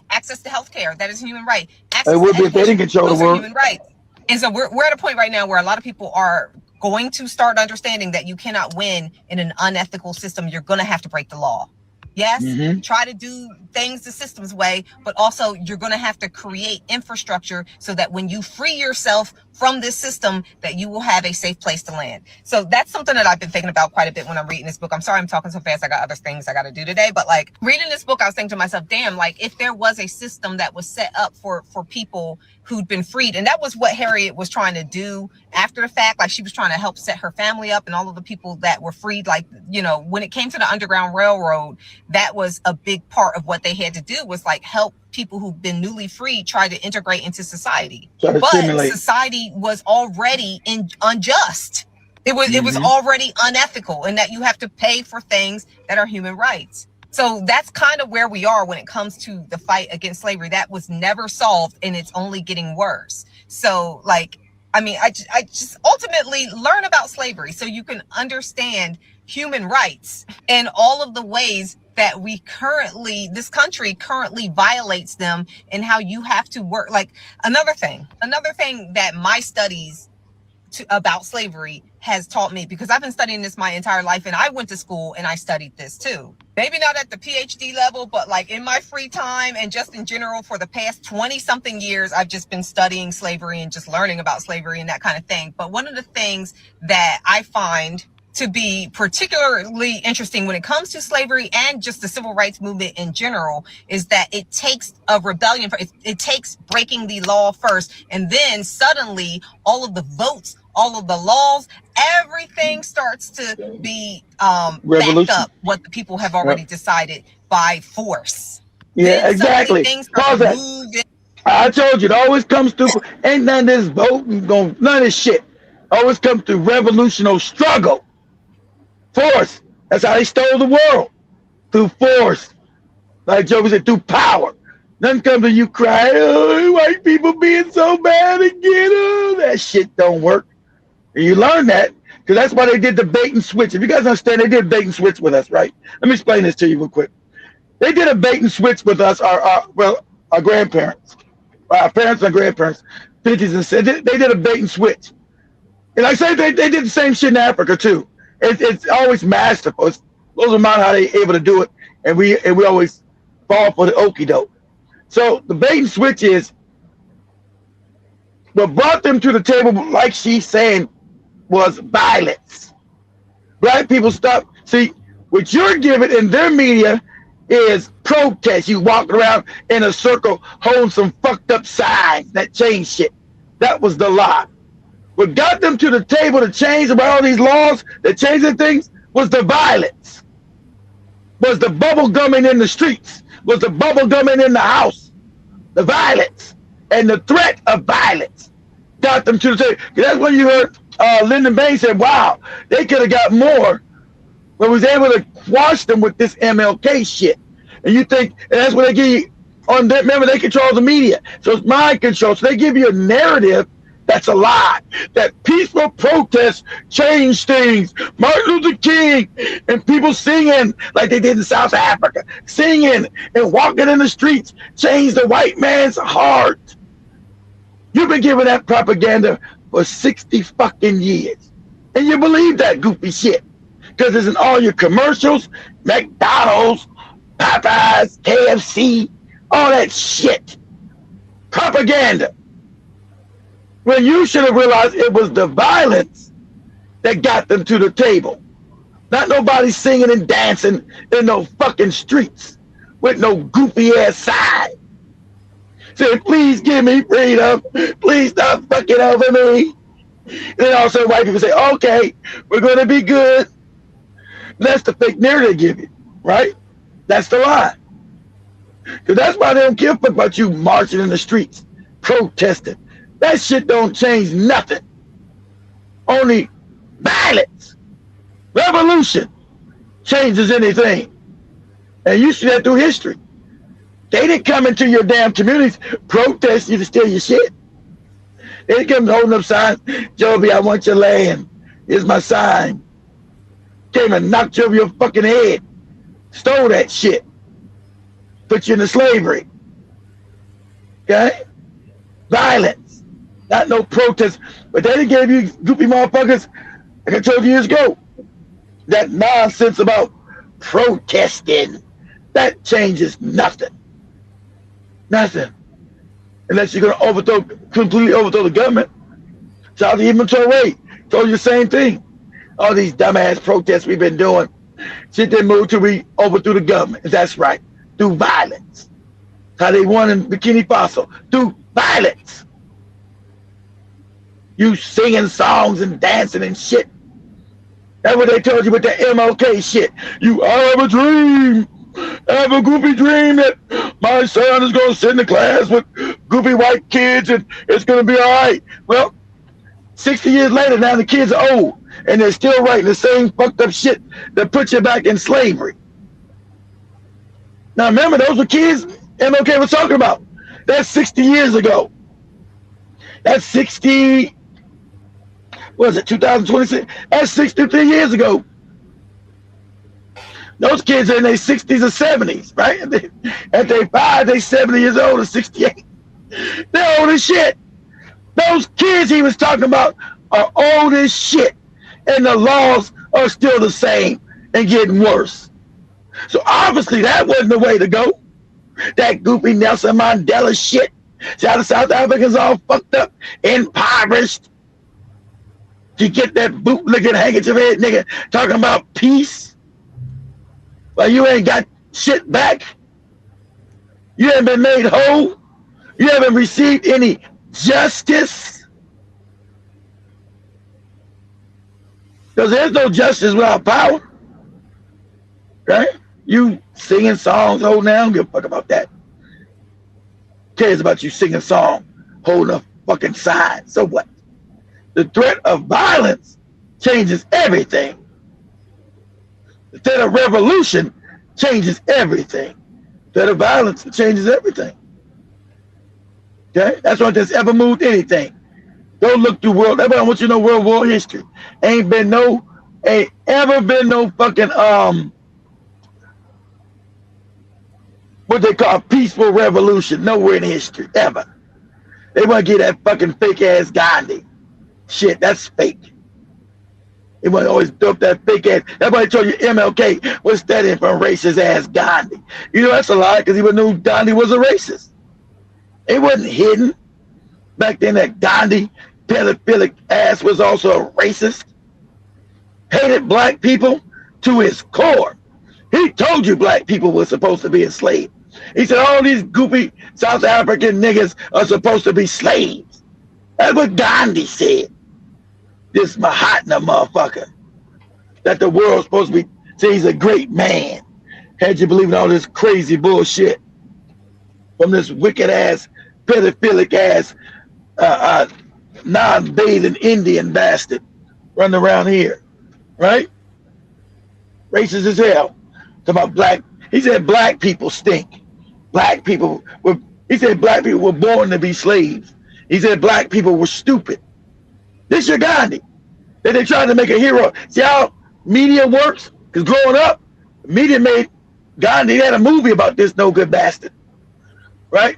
Access to healthcare, that is a human right. Access It would to be if they didn't control those the are world. human rights. And so we're at a point right now where a lot of people are going to start understanding that you cannot win in an unethical system. You're going to have to break the law. Yes, try to do things the system's way, but also you're going to have to create infrastructure so that when you free yourself from this system, that you will have a safe place to land. So that's something that I've been thinking about quite a bit when I'm reading this book. I'm sorry I'm talking so fast. I got other things I got to do today, but like reading this book, I was thinking to myself, damn, like if there was a system that was set up for people who'd been freed, and that was what Harriet was trying to do after the fact. Like she was trying to help set her family up and all of the people that were freed. Like, you know, when it came to the Underground Railroad, that was a big part of what they had to do, was like help people who've been newly freed try to integrate into society. But society was already unjust. It was already unethical, and that you have to pay for things that are human rights. So that's kind of where we are when it comes to the fight against slavery. That was never solved, and it's only getting worse. So like, I mean, I just ultimately learn about slavery so you can understand human rights and all of the ways that this country currently violates them, and how you have to work. Like another thing that my studies about slavery has taught me, because I've been studying this my entire life, and I went to school and I studied this too. Maybe not at the PhD level, but like in my free time and just in general for the past 20 something years, I've just been studying slavery and just learning about slavery and that kind of thing. But one of the things that I find to be particularly interesting when it comes to slavery and just the civil rights movement in general is that it takes a rebellion. It takes breaking the law first, and then suddenly all of the votes, all of the laws, everything starts to be backed up what the people have already decided by force. Yeah, then exactly. I told you, it always comes through. Ain't none of this voting going, none of this shit. Always comes through revolutionary struggle. Force. That's how they stole the world. Through force. Like Joe said, through power. Nothing comes to you crying, oh, white people being so bad again. Oh, that shit don't work. And you learn that because that's why they did the bait and switch. If you guys understand, they did bait and switch with us, right? Let me explain this to you real quick. They did a bait and switch with us, our grandparents, our parents and grandparents, 50s and 60s. They did a bait and switch. And I say they did the same shit in Africa too. It's always masterful. It blows my mind how they able to do it, and we always fall for the okie doke. So the bait and switch is what brought them to the table, like she's saying, was violence. Black people stop. See, what you're giving in their media is protest. You walk around in a circle holding some fucked up signs that change shit. That was the lie. What got them to the table to change about all these laws that changing things was the violence, was the bubble gumming in the streets, was the bubble gumming in the house, the violence and the threat of violence got them to the table. That's when you heard Lyndon Baines said, wow, they could have got more, but was able to quash them with this MLK shit. And you think, and that's what they give you on that. Remember, they control the media. So it's mind control. So they give you a narrative that's a lie, that peaceful protests change things. Martin Luther King and people singing like they did in South Africa, singing and walking in the streets changed the white man's heart. You've been giving that propaganda for 60 fucking years. And you believe that goofy shit because it's in all your commercials, McDonald's, Popeyes, KFC, all that shit. Propaganda. When you should have realized it was the violence that got them to the table. Not nobody singing and dancing in no fucking streets with no goofy ass sign. Say, please give me freedom. Please stop fucking over me. And then also white people say, okay, we're going to be good. That's the fake narrative they give you, right? That's the lie. Because that's why they don't give a fuck about you marching in the streets, protesting. That shit don't change nothing. Only violence, revolution changes anything. And you see that through history. They didn't come into your damn communities, protest you to steal your shit. They didn't come holding up signs, Joby, I want your land. Here's my sign. Came and knocked you over your fucking head. Stole that shit. Put you into slavery. Okay? Violence. Not no protest. But they gave you goopy motherfuckers, like I told you years ago, that nonsense about protesting. That changes nothing. Nothing. Unless you're going to completely overthrow the government. Shout out to Ibn Torre. Told you the same thing. All these dumbass protests we've been doing. Shit they moved till we overthrew the government. That's right. Through violence. How they won in Burkina Faso. Through violence. You singing songs and dancing and shit. That's what they told you with that MLK shit. You have a dream. Have a goofy dream that my son is going to sit in the class with goofy white kids and it's going to be all right. Well, 60 years later, now the kids are old and they're still writing the same fucked up shit that put you back in slavery. Now, remember, those were kids MLK was talking about. That's 60 years ago. That's 60, what is it, 2026? That's 63 years ago. Those kids are in their 60s or 70s, right? At they 5, they 70 years old or 68. They're old as shit. Those kids he was talking about are old as shit. And the laws are still the same and getting worse. So obviously that wasn't the way to go. That goofy Nelson Mandela shit. See how the South Africans all fucked up, impoverished. You get that bootlicking handkerchief head nigga talking about peace. Well, you ain't got shit back. You haven't been made whole. You haven't received any justice. Because there's no justice without power. Right? You singing songs, holding down, don't give a fuck about that. Cares about you singing a song, holding a fucking sign. So what? The threat of violence changes everything. The threat of revolution changes everything. The threat of violence changes everything. Okay? That's why that's ever moved anything. Don't look through world. Everybody wants you to know World War history. Ain't ever been no fucking what they call a peaceful revolution nowhere in history ever. They want to get that fucking fake ass Gandhi shit. That's fake. They want to always dump that fake ass. Everybody told you MLK was studying from racist ass Gandhi. You know that's a lie because he knew Gandhi was a racist. It wasn't hidden back then that Gandhi pedophilic ass was also a racist. Hated black people to his core. He told you black people were supposed to be enslaved. He said all these goofy South African niggas are supposed to be slaves. That's what Gandhi said. This Mahatma motherfucker. That the world's supposed to be, say he's a great man. Had you believing all this crazy bullshit from this wicked ass, pedophilic ass, non-bathing Indian bastard running around here. Right? Racist as hell. Talking about black. He said black people stink. Black people were. He said black people were born to be slaves. He said black people were stupid. This your Gandhi. That they tried to make a hero. See how media works? Because growing up, media made Gandhi had a movie about this no good bastard. Right?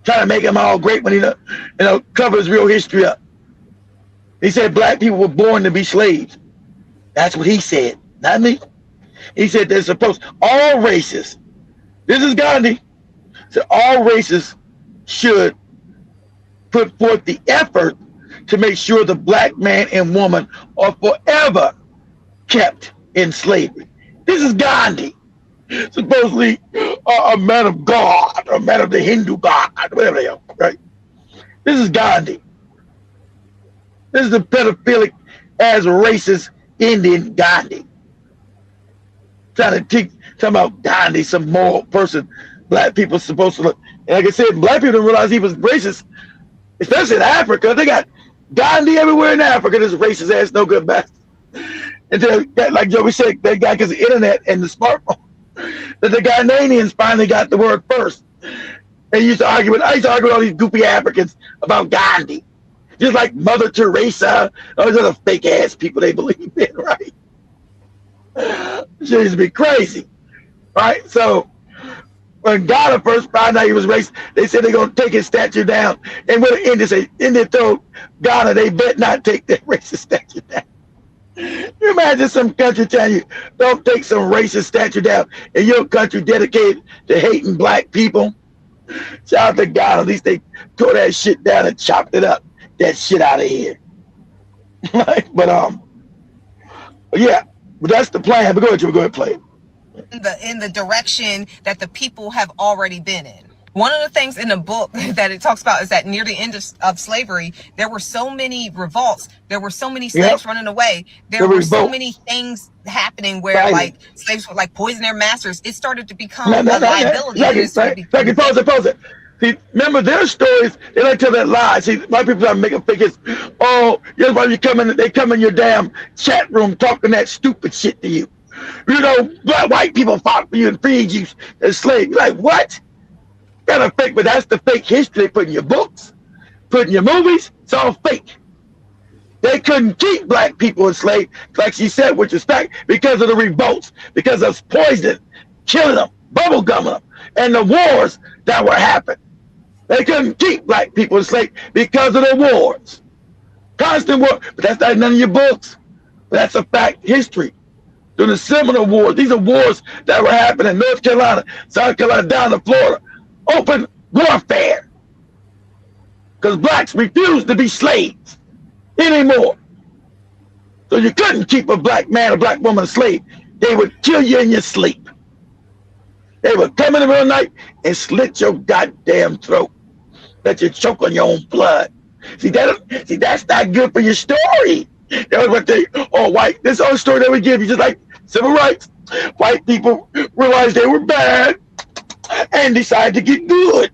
Trying to make him all great when he covers real history up. He said black people were born to be slaves. That's what he said, not me. He said they're supposed, all races, this is Gandhi, so all races should put forth the effort to make sure the black man and woman are forever kept in slavery. This is Gandhi, supposedly a man of God, a man of the Hindu God, whatever they are, right? This is Gandhi. This is the pedophilic as racist Indian Gandhi. Trying to talking about Gandhi, some moral person. Black people supposed to look. And like I said, black people didn't realize he was racist, especially in Africa. They got Gandhi everywhere in Africa. This racist ass, no good bastard. And then, like Joey said, that guy because the internet and the smartphone, that the Ghanaians finally got the word first. And I used to argue with all these goofy Africans about Gandhi. Just like Mother Teresa, all these other fake ass people they believe in, right? Shit used to be crazy, right? So when Ghana first found out he was racist, they said they're gonna take his statue down. And when the Indians told Ghana they bet not take their racist statue down. You imagine some country telling you don't take some racist statue down in your country dedicated to hating black people. Shout out to Ghana, at least they tore that shit down and chopped it up. That shit out of here. But yeah, but that's the plan. But go ahead, Jimmy, go ahead and play it. In the direction that the people have already been in. One of the things in the book that it talks about is that near the end of slavery, there were so many revolts. There were so many slaves running away. There were so many things happening where like slaves would like poison their masters. It started to become a liability. Pause it. See, remember their stories, they like to tell that lie. See, white people are making figures. Oh, yes, why you come in, they come in your damn chat room talking that stupid shit to you. You know, white people fought for you and freed you as slaves. You're like, what? Got a fake, but that's the fake history they put in your books, put in your movies. It's all fake. They couldn't keep black people enslaved, like she said, which is fact, because of the revolts, because of poisoning, killing them, bubble gumming them, and the wars that were happening. They couldn't keep black people enslaved because of the wars. Constant war, but that's not none of your books. But that's a fact history. During the Seminole Wars, these are wars that were happening in North Carolina, South Carolina, down to Florida. Open warfare. Because blacks refused to be slaves anymore. So you couldn't keep a black man or black woman a slave. They would kill you in your sleep. They would come in the middle of the night and slit your goddamn throat. Let you choke on your own blood. See, that's not good for your story. That was what they, white, this whole story that we give you, just like civil rights. White people realized they were bad and decided to get good.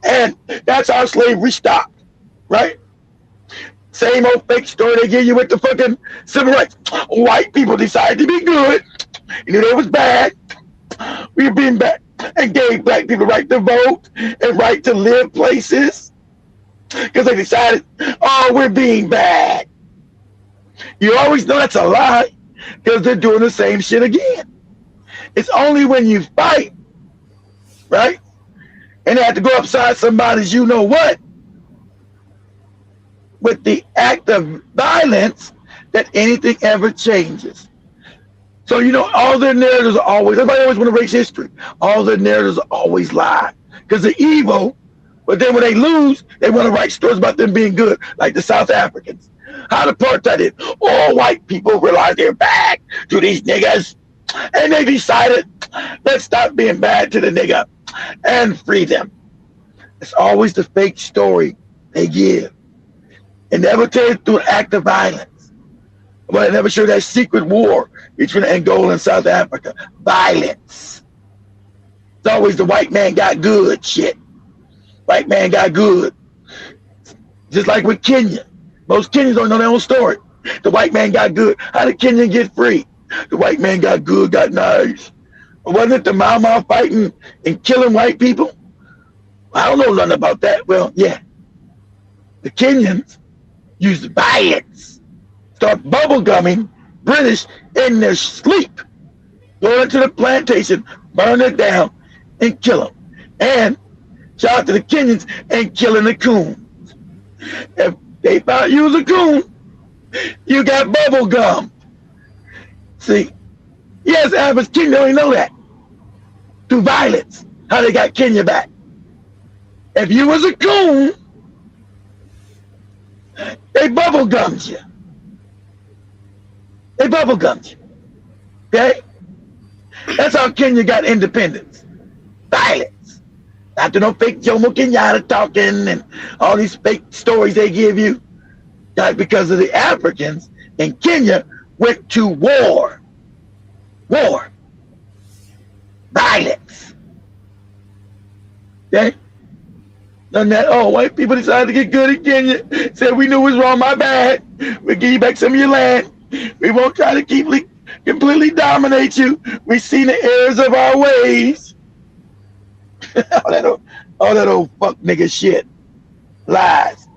And that's how slavery stopped, right? Same old fake story they give you with the fucking civil rights. White people decided to be good. You knew they was bad. We were being bad and gave black people right to vote and right to live places. Because they decided, we're being bad. You always know that's a lie because they're doing the same shit again. It's only when you fight, right? And they have to go upside somebody's you know what with the act of violence that anything ever changes. So, you know, all their narratives are always, everybody always want to erase history. All their narratives are always lie because they're evil. But then when they lose, they want to write stories about them being good, like the South Africans. How the apartheid is. All white people realize they're bad to these niggas. And they decided, let's stop being bad to the nigga and free them. It's always the fake story they give. It never tells through an act of violence. But it never showed that secret war between Angola and South Africa. Violence. It's always the white man got good shit. White man got good. Just like with Kenya. Most Kenyans don't know their own story. The white man got good. How did Kenya get free? The white man got good, got nice. Wasn't it the Mau Mau fighting and killing white people? I don't know nothing about that. Well, yeah. The Kenyans used violence. Start bubble gumming British in their sleep. Go into the plantation, burn it down, and kill them. And shout out to the Kenyans and killing the coons. If they thought you was a coon, you got bubble gum. See, yes, average Kenya don't even know that. Through violence, how they got Kenya back. If you was a coon, they bubble gummed you. They bubble gummed you. Okay? That's how Kenya got independence. Violence. After no fake Jomo Kenyatta talking and all these fake stories they give you. That's because of the Africans in Kenya went to war. War. Violence. Okay? Done that, white people decided to get good in Kenya. Said we knew it was wrong, my bad. We'll give you back some of your land. We won't try to completely dominate you. We've seen the errors of our ways. all that old fuck nigga shit. Lies.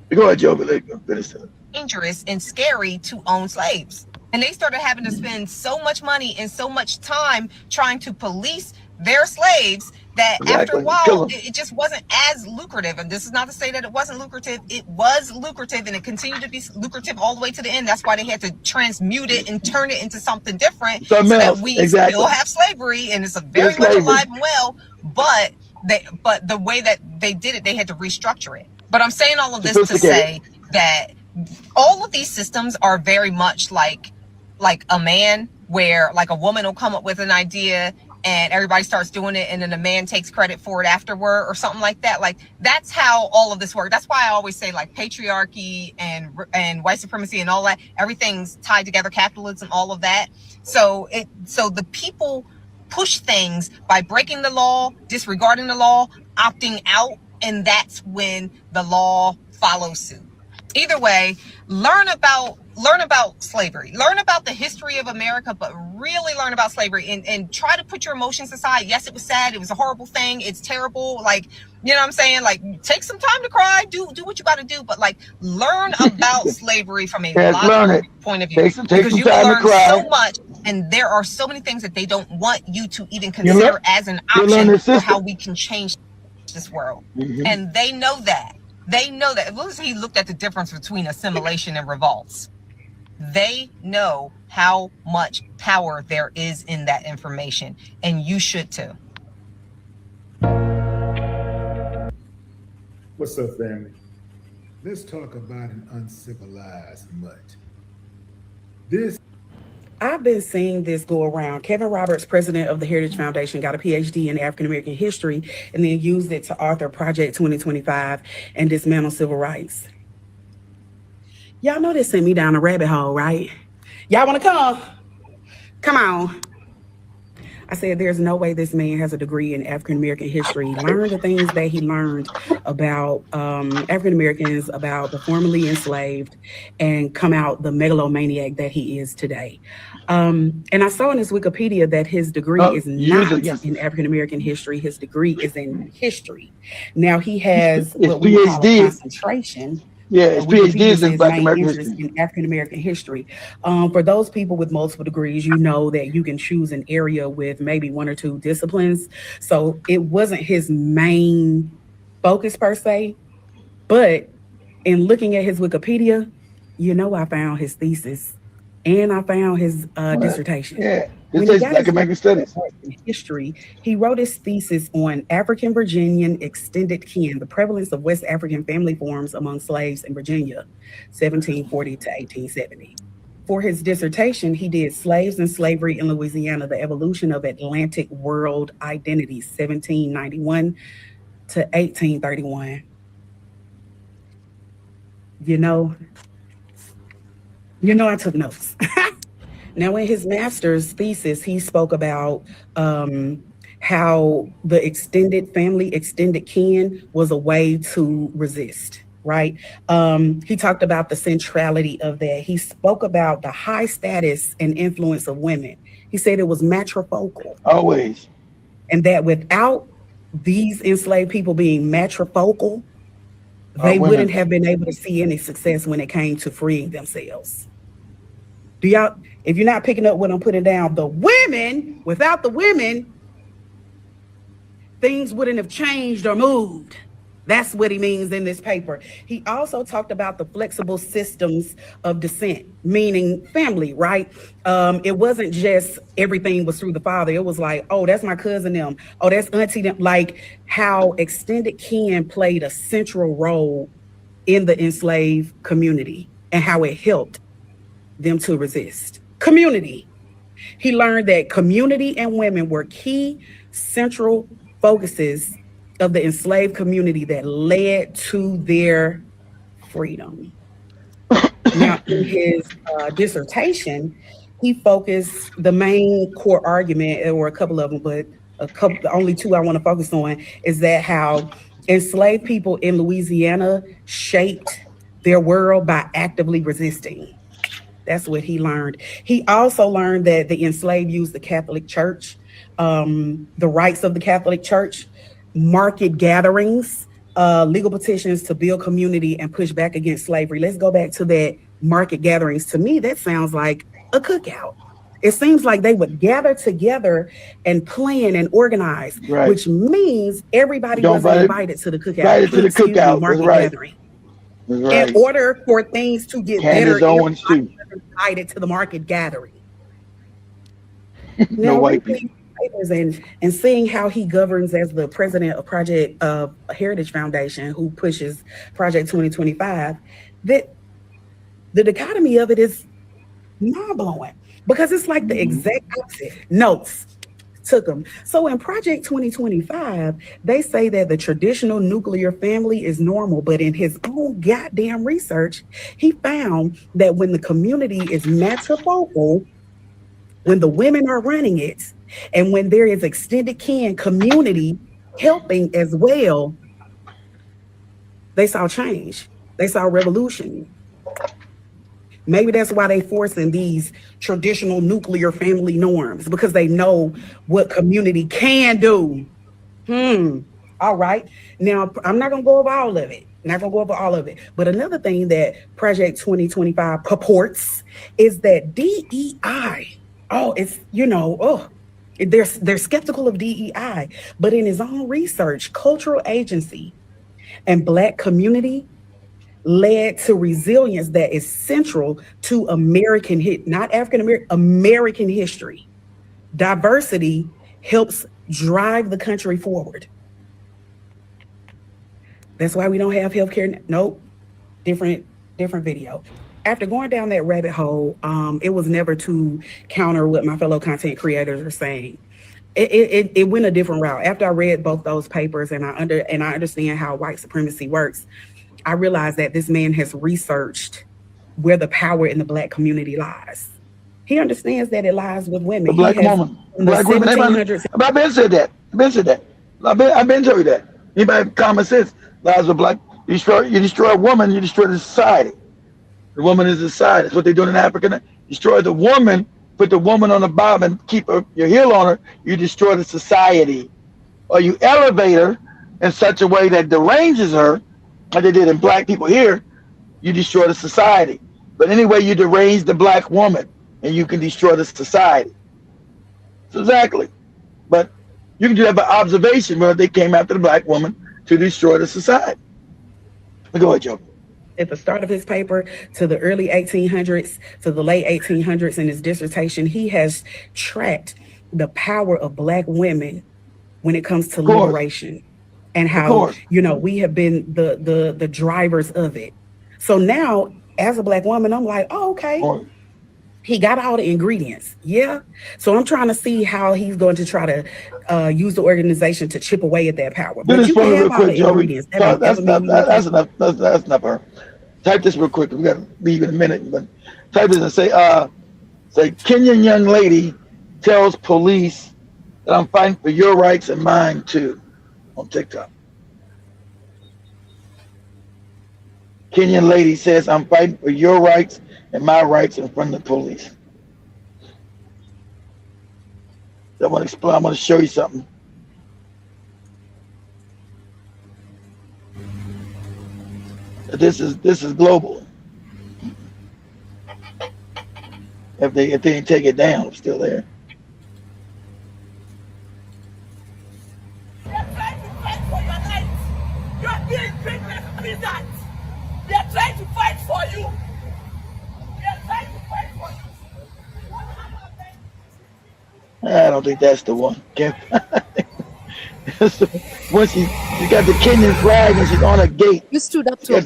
Go ahead, Joe. Finish that. Dangerous and scary to own slaves. And they started having to spend so much money and so much time trying to police their slaves that after a while, it just wasn't as lucrative. And this is not to say that it wasn't lucrative. It was lucrative, and it continued to be lucrative all the way to the end. That's why they had to transmute it and turn it into something different so that we still have slavery, and it's a very much alive and well. But the way that they did it, they had to restructure it. But I'm saying all of this to say that all of these systems are very much like a man, where like a woman will come up with an idea and everybody starts doing it, and then the man takes credit for it afterward or something like that. Like, that's how all of this works. That's why I always say, like, patriarchy and white supremacy and all that, everything's tied together, capitalism, all of that. So the people push things by breaking the law, disregarding the law, opting out, and that's when the law follows suit. Either way, learn about slavery, learn about the history of America, but really learn about slavery and try to put your emotions aside. Yes, it was sad. It was a horrible thing. It's terrible. Like, you know what I'm saying? Like, take some time to cry, do what you got to do, but like, learn about slavery from a logical point of view, because you will learn so much. And there are so many things that they don't want you to even consider as an option for how we can change this world. And they know that. They know that. As long as he looked at the difference between assimilation and revolts, they know how much power there is in that information, and you should too. What's up, family? Let's talk about an uncivilized mutt. I've been seeing this go around. Kevin Roberts, president of the Heritage Foundation, got a PhD in African American history and then used it to author Project 2025 and dismantle civil rights. Y'all know this sent me down a rabbit hole, right? Y'all want to come? Come on. I said, there's no way this man has a degree in African American history. Learn the things that he learned about African Americans, about the formerly enslaved, and come out the megalomaniac that he is today. And I saw in his Wikipedia that his degree is not in African American history. His degree is in history. Now he has what we call a concentration. Yeah, his PhD is in Black American history. In African American history. For those people with multiple degrees, you know that you can choose an area with maybe one or two disciplines. So it wasn't his main focus per se, but in looking at his Wikipedia, you know, I found his thesis and I found his dissertation. Yeah, this is Black American studies. History. He wrote his thesis on African Virginian extended kin, the prevalence of West African family forms among slaves in Virginia, 1740 to 1870. For his dissertation, he did Slaves and Slavery in Louisiana, the Evolution of Atlantic World Identities, 1791 to 1831. You know, I took notes. Now, in his master's thesis, he spoke about how the extended family, extended kin was a way to resist, right? He talked about the centrality of that. He spoke about the high status and influence of women. He said it was matrifocal. Always. And that without these enslaved people being matrifocal, they wouldn't have been able to see any success when it came to freeing themselves. Do y'all, if you're not picking up what I'm putting down, the women, without the women, things wouldn't have changed or moved. That's what he means in this paper. He also talked about the flexible systems of descent, meaning family, right? It wasn't just everything was through the father. It was like, oh, that's my cousin them. Oh, that's auntie them. Like how extended kin played a central role in the enslaved community and how it helped them to resist. Community. He learned that community and women were key central focuses of the enslaved community that led to their freedom. Now, in his dissertation, he focused the main core argument, there were a couple of them, but the only two I want to focus on is that how enslaved people in Louisiana shaped their world by actively resisting. That's what he learned. He also learned that the enslaved used the Catholic Church, the rights of the Catholic Church, market gatherings, legal petitions to build community and push back against slavery. Let's go back to that market gatherings. To me, that sounds like a cookout. It seems like they would gather together and plan and organize, which means everybody wasn't invited to the cookout. Invited to the cookout, market gathering. Right. In order for things to get better, everybody was invited to the market gathering. No Now, white people. And seeing how he governs as the president of Project Heritage Foundation, who pushes Project 2025, that the dichotomy of it is mind-blowing, because it's like the exact opposite. Notes took them. So in Project 2025, they say that the traditional nuclear family is normal, but in his own goddamn research, he found that when the community is matrifocal, when the women are running it, and when there is extended kin community helping as well, they saw change. They saw revolution. Maybe that's why they forcing these traditional nuclear family norms, because they know what community can do. All right. Now, I'm not going to go over all of it. But another thing that Project 2025 purports is that DEI, they're skeptical of DEI, but in his own research, cultural agency and Black community led to resilience that is central to American history. Diversity helps drive the country forward. That's why we don't have healthcare. Nope. Different video. After going down that rabbit hole, it was never to counter what my fellow content creators are saying. It went a different route. After I read both those papers and I understand how white supremacy works, I realized that this man has researched where the power in the Black community lies. He understands that it lies with women. The Black woman. Black women. I've been said that. I've been told you that. Anybody have common sense lies with Black. You destroy a woman, you destroy the society. The woman is the society. That's what they're doing in Africa. Destroy the woman, put the woman on the bottom and keep your heel on her, you destroy the society. Or you elevate her in such a way that deranges her, like they did in Black people here, you destroy the society. But anyway, you derange the Black woman and you can destroy the society. So exactly. But you can do that by observation, where they came after the Black woman to destroy the society. Go ahead, Joe. At the start of his paper to the early 1800s to the late 1800s in his dissertation, he has tracked the power of Black women when it comes to liberation, and how, we have been the drivers of it. So now, as a Black woman, I'm like, oh, okay. He got all the ingredients. Yeah. So I'm trying to see how he's going to try to use the organization to chip away at that power. But you can have all the ingredients. That's enough. That's enough. Type this real quick. We got to leave in a minute. But type this and say Kenyan young lady tells police that I'm fighting for your rights and mine too, on TikTok. Kenyan lady says I'm fighting for your rights and my rights in front of the police. I want to explain. I want to show you something. This is global. If they didn't take it down, it's still there. They're trying to fight for your rights. You're being treated peasants. They're trying to fight for you. They're trying to fight for you. I don't think that's the one. Once she got the Kenyan flag and she's on a gate. You stood up to Is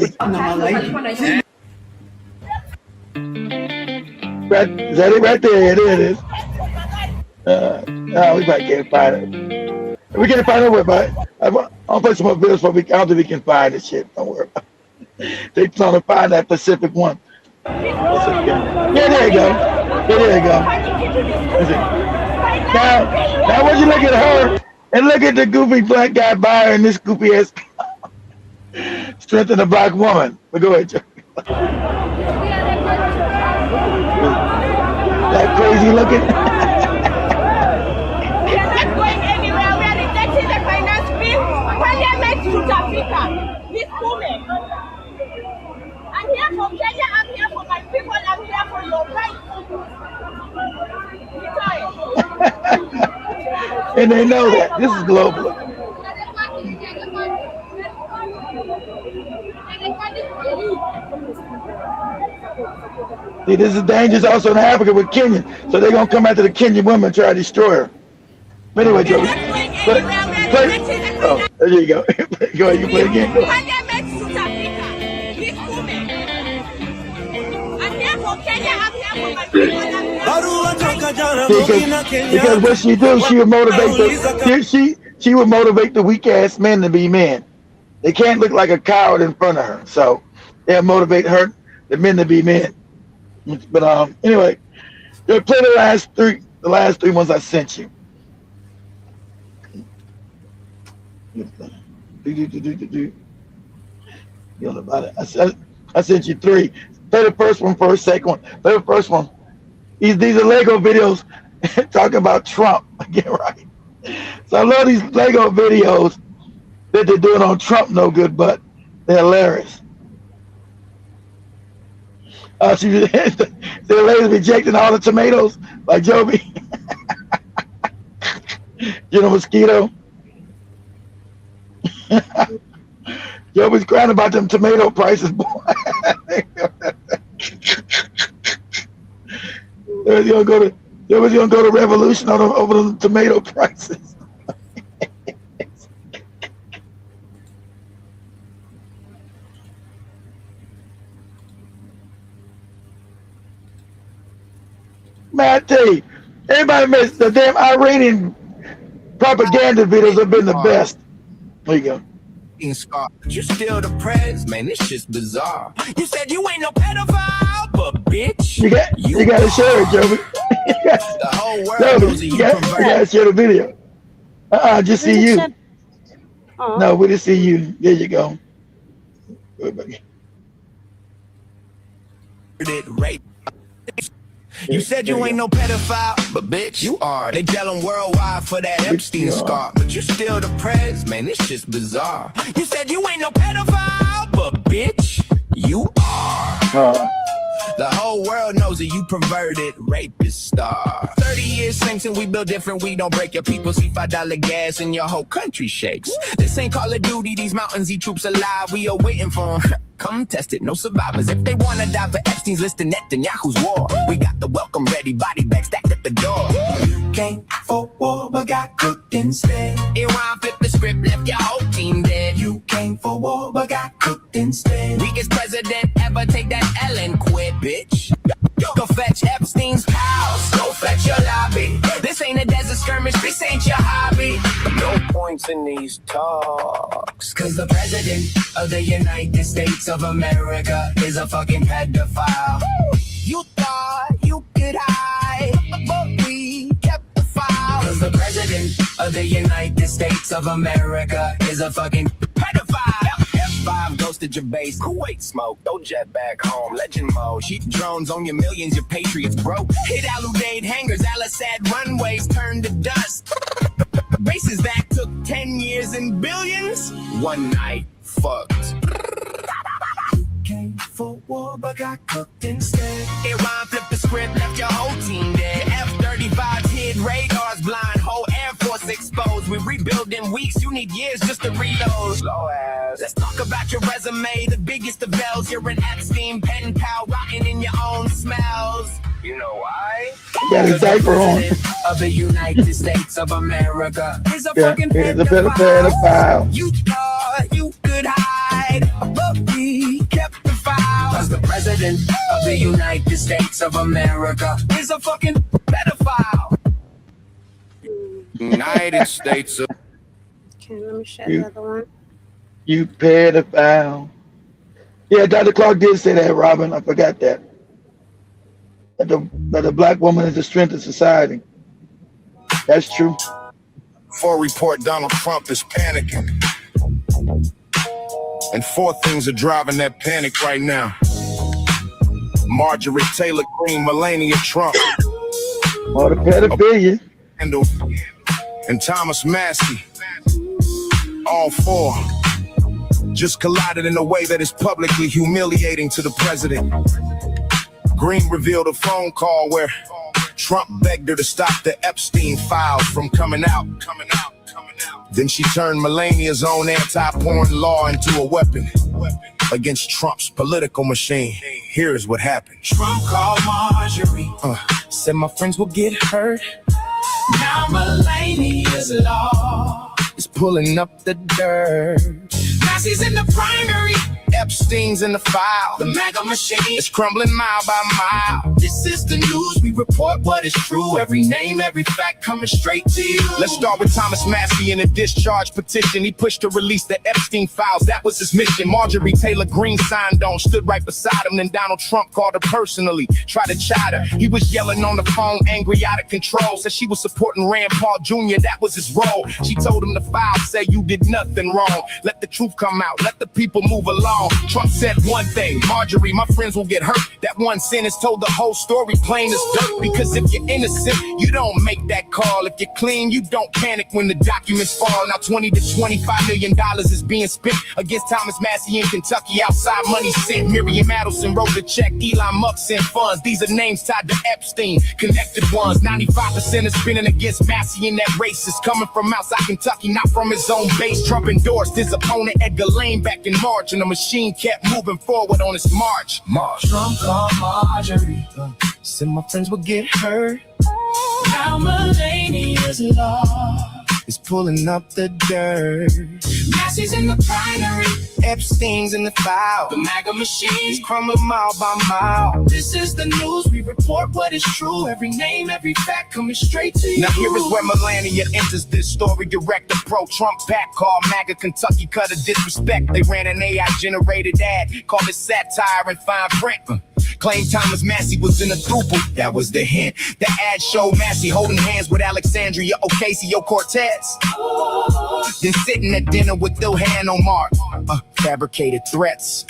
that it right there? There it is. We might can't find it. We can't find it. But I'll play some more videos for we. I don't think we can find this shit. Don't worry about it. They're trying to find that Pacific one. Yeah, there you go. Yeah, there you go. Now when you look at her and look at the goofy Black guy by her and this goofy ass strength in a Black woman. But go ahead, Joe. That crazy looking. They're not going anywhere. We are rejecting the finance bill. Parliament should Africa. This woman. I'm here for Kenya. I'm here for my people. I'm here for your rights. And they know that. This is global. See, this is dangerous also in Africa with Kenya. So they're going to come after the Kenyan woman and try to destroy her. But anyway, Joey, play. Oh, there you go. Go ahead, you play again. Go. Because what she do, she would motivate she would motivate the weak ass men to be men. They can't look like a coward in front of her, so they'll motivate the men to be men. But anyway, play the last three ones I sent you. You know about it. I sent you 3. Play the first one first, second one. Play the first one. These are Lego videos talking about Trump. Get right. So I love these Lego videos that they're doing on Trump no good, but they're hilarious. The lady's rejecting all the tomatoes like Joby. You know, mosquito. Joby's crying about them tomato prices, boy. Joby's gonna go to revolution over the tomato prices. Man, I tell you, everybody missed the damn Iranian propaganda videos have been the best. There you go. You still the prez, man. This shit's bizarre. You said you ain't no pedophile, but bitch, you gotta share it, Joby. The whole world knows you gotta share the video. Just see you. No, we just see you. There you go. You said you ain't no pedophile, but bitch, you are. They tellin' worldwide for that Epstein scar, but you still the prez, man. This shit's bizarre. You said you ain't no pedophile, but bitch, you are. The whole world knows that you perverted rapist star. 30 years since we build different, we don't break. Your people see $5 gas and your whole country shakes. This ain't Call of Duty, these mountains, these troops alive. We are waiting for them. Come test it, no survivors. If they wanna die for Epstein's list and Netanyahu's war, we got the welcome ready, body bag stacked at the door. Came for war, but got cooked instead. Iran flipped the script, left your whole team dead. You came for war, but got cooked instead. Weakest president ever, take that L and quit, bitch. Go fetch Epstein's pals, go fetch your lobby. This ain't a desert skirmish, this ain't your hobby. No points in these talks, cause the president of the United States of America is a fucking pedophile. You thought you could hide, but we kept the file. Cause the president of the United States of America is a fucking pedophile. F5 ghosted your base, Kuwait smoke, don't jet back home, legend mode. Sheep drones on your millions, your patriots broke. Hit Al-Udeid hangars, Al-Assad runways turned to dust. Races that took 10 years and billions, one night fucked. Came for war, but got cooked instead. Iran flipped the script, left your whole team dead. F-35s hid radars blind, whole Air Force exposed. We rebuild in weeks, you need years just to reload. Slow ass. Let's talk about your resume, the biggest of L's. You're an Epstein pen pal, rotting in your own smells. You know why? Got his diaper on. Of the United States of America is a fucking pedophile. You thought you could hide, but we kept the file. Cause the president of the United States of America is a fucking pedophile. United States of... Okay, let me share the other one. You pedophile. Yeah, Dr. Clark did say that, Robin. I forgot that. That the black woman is the strength of society. That's true. For report, Donald Trump is panicking. And 4 things are driving that panic right now. Marjorie Taylor Greene, Melania Trump. All the pedophilia. And Thomas Massey. All 4 just collided in a way that is publicly humiliating to the president. Green revealed a phone call where Trump begged her to stop the Epstein files from coming out. Then she turned Melania's own anti-porn law into a weapon against Trump's political machine. Here's what happened. Trump called Marjorie, said my friends will get hurt. Now Melania's law is pulling up the dirt. Massey's in the primary, Epstein's in the file. The MAGA machine is crumbling mile by mile. This is the news, we report what is true. Every name, every fact coming straight to you. Let's start with Thomas Massey in a discharge petition. He pushed to release the Epstein files, that was his mission. Marjorie Taylor Greene signed on, stood right beside him. Then Donald Trump called her personally, tried to chide her. He was yelling on the phone, angry, out of control. Said she was supporting Rand Paul Jr., that was his role. She told him the file said you did nothing wrong. Let the truth come out, let the people move along. Trump said one thing, Marjorie, my friends will get hurt. That one sentence told the whole story plain as dirt. Because if you're innocent, you don't make that call. If you're clean, you don't panic when the documents fall. Now $20 to $25 million is being spent against Thomas Massey in Kentucky. Outside money sent. Miriam Adelson wrote the check. Elon Musk sent funds. These are names tied to Epstein, connected ones. 95% is spinning against Massey in that race is coming from outside Kentucky, not from his own base. Trump endorsed his opponent Edgar Lane back in March, and the machine kept moving forward on its march. Trump called Marjorie, said my friends would get hurt. Now Melania's law is pulling up the dirt. Massey's in the primary, Epstein's in the file. The MAGA machine is crumbling mile by mile. This is the news, we report what is true. Every name, every fact coming straight to you. Now here is where Melania enters this story. Director pro-Trump pack called MAGA Kentucky cut a disrespect. They ran an AI-generated ad, called it satire and fine print. Claimed Thomas Massey was in a throuple, that was the hint. The ad showed Massey holding hands with Alexandria Ocasio-Cortez. Then sitting at dinner with Ilhan Omar. Fabricated threats.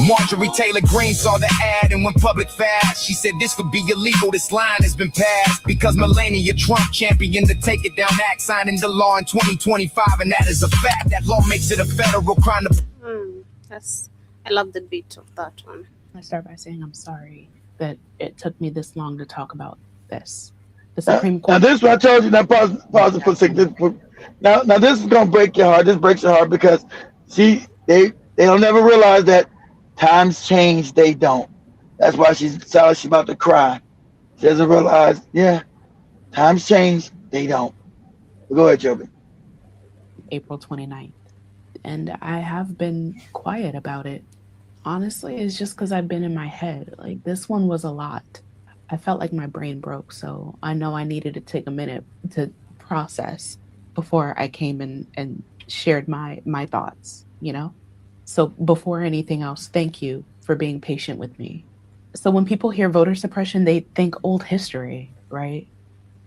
Marjorie Taylor Greene saw the ad and went public fast. She said this could be illegal, this line has been passed. Because Melania Trump championed the Take It Down Act, signing the law in 2025, and that is a fact. That law makes it a federal crime to... I love the beat of that one. I start by saying I'm sorry that it took me this long to talk about this. The Supreme Court. Now this is what I told you. Now pause it for a second. Now this is gonna break your heart. This breaks your heart because they'll never realize that times change. They don't. That's why she's about to cry. She doesn't realize. Yeah, times change. They don't. Go ahead, Joby. April 29th, and I have been quiet about it. Honestly, it's just because I've been in my head. Like, this one was a lot. I felt like my brain broke, so I know I needed to take a minute to process before I came and shared my thoughts, you know? So before anything else, thank you for being patient with me. So when people hear voter suppression, they think old history, right?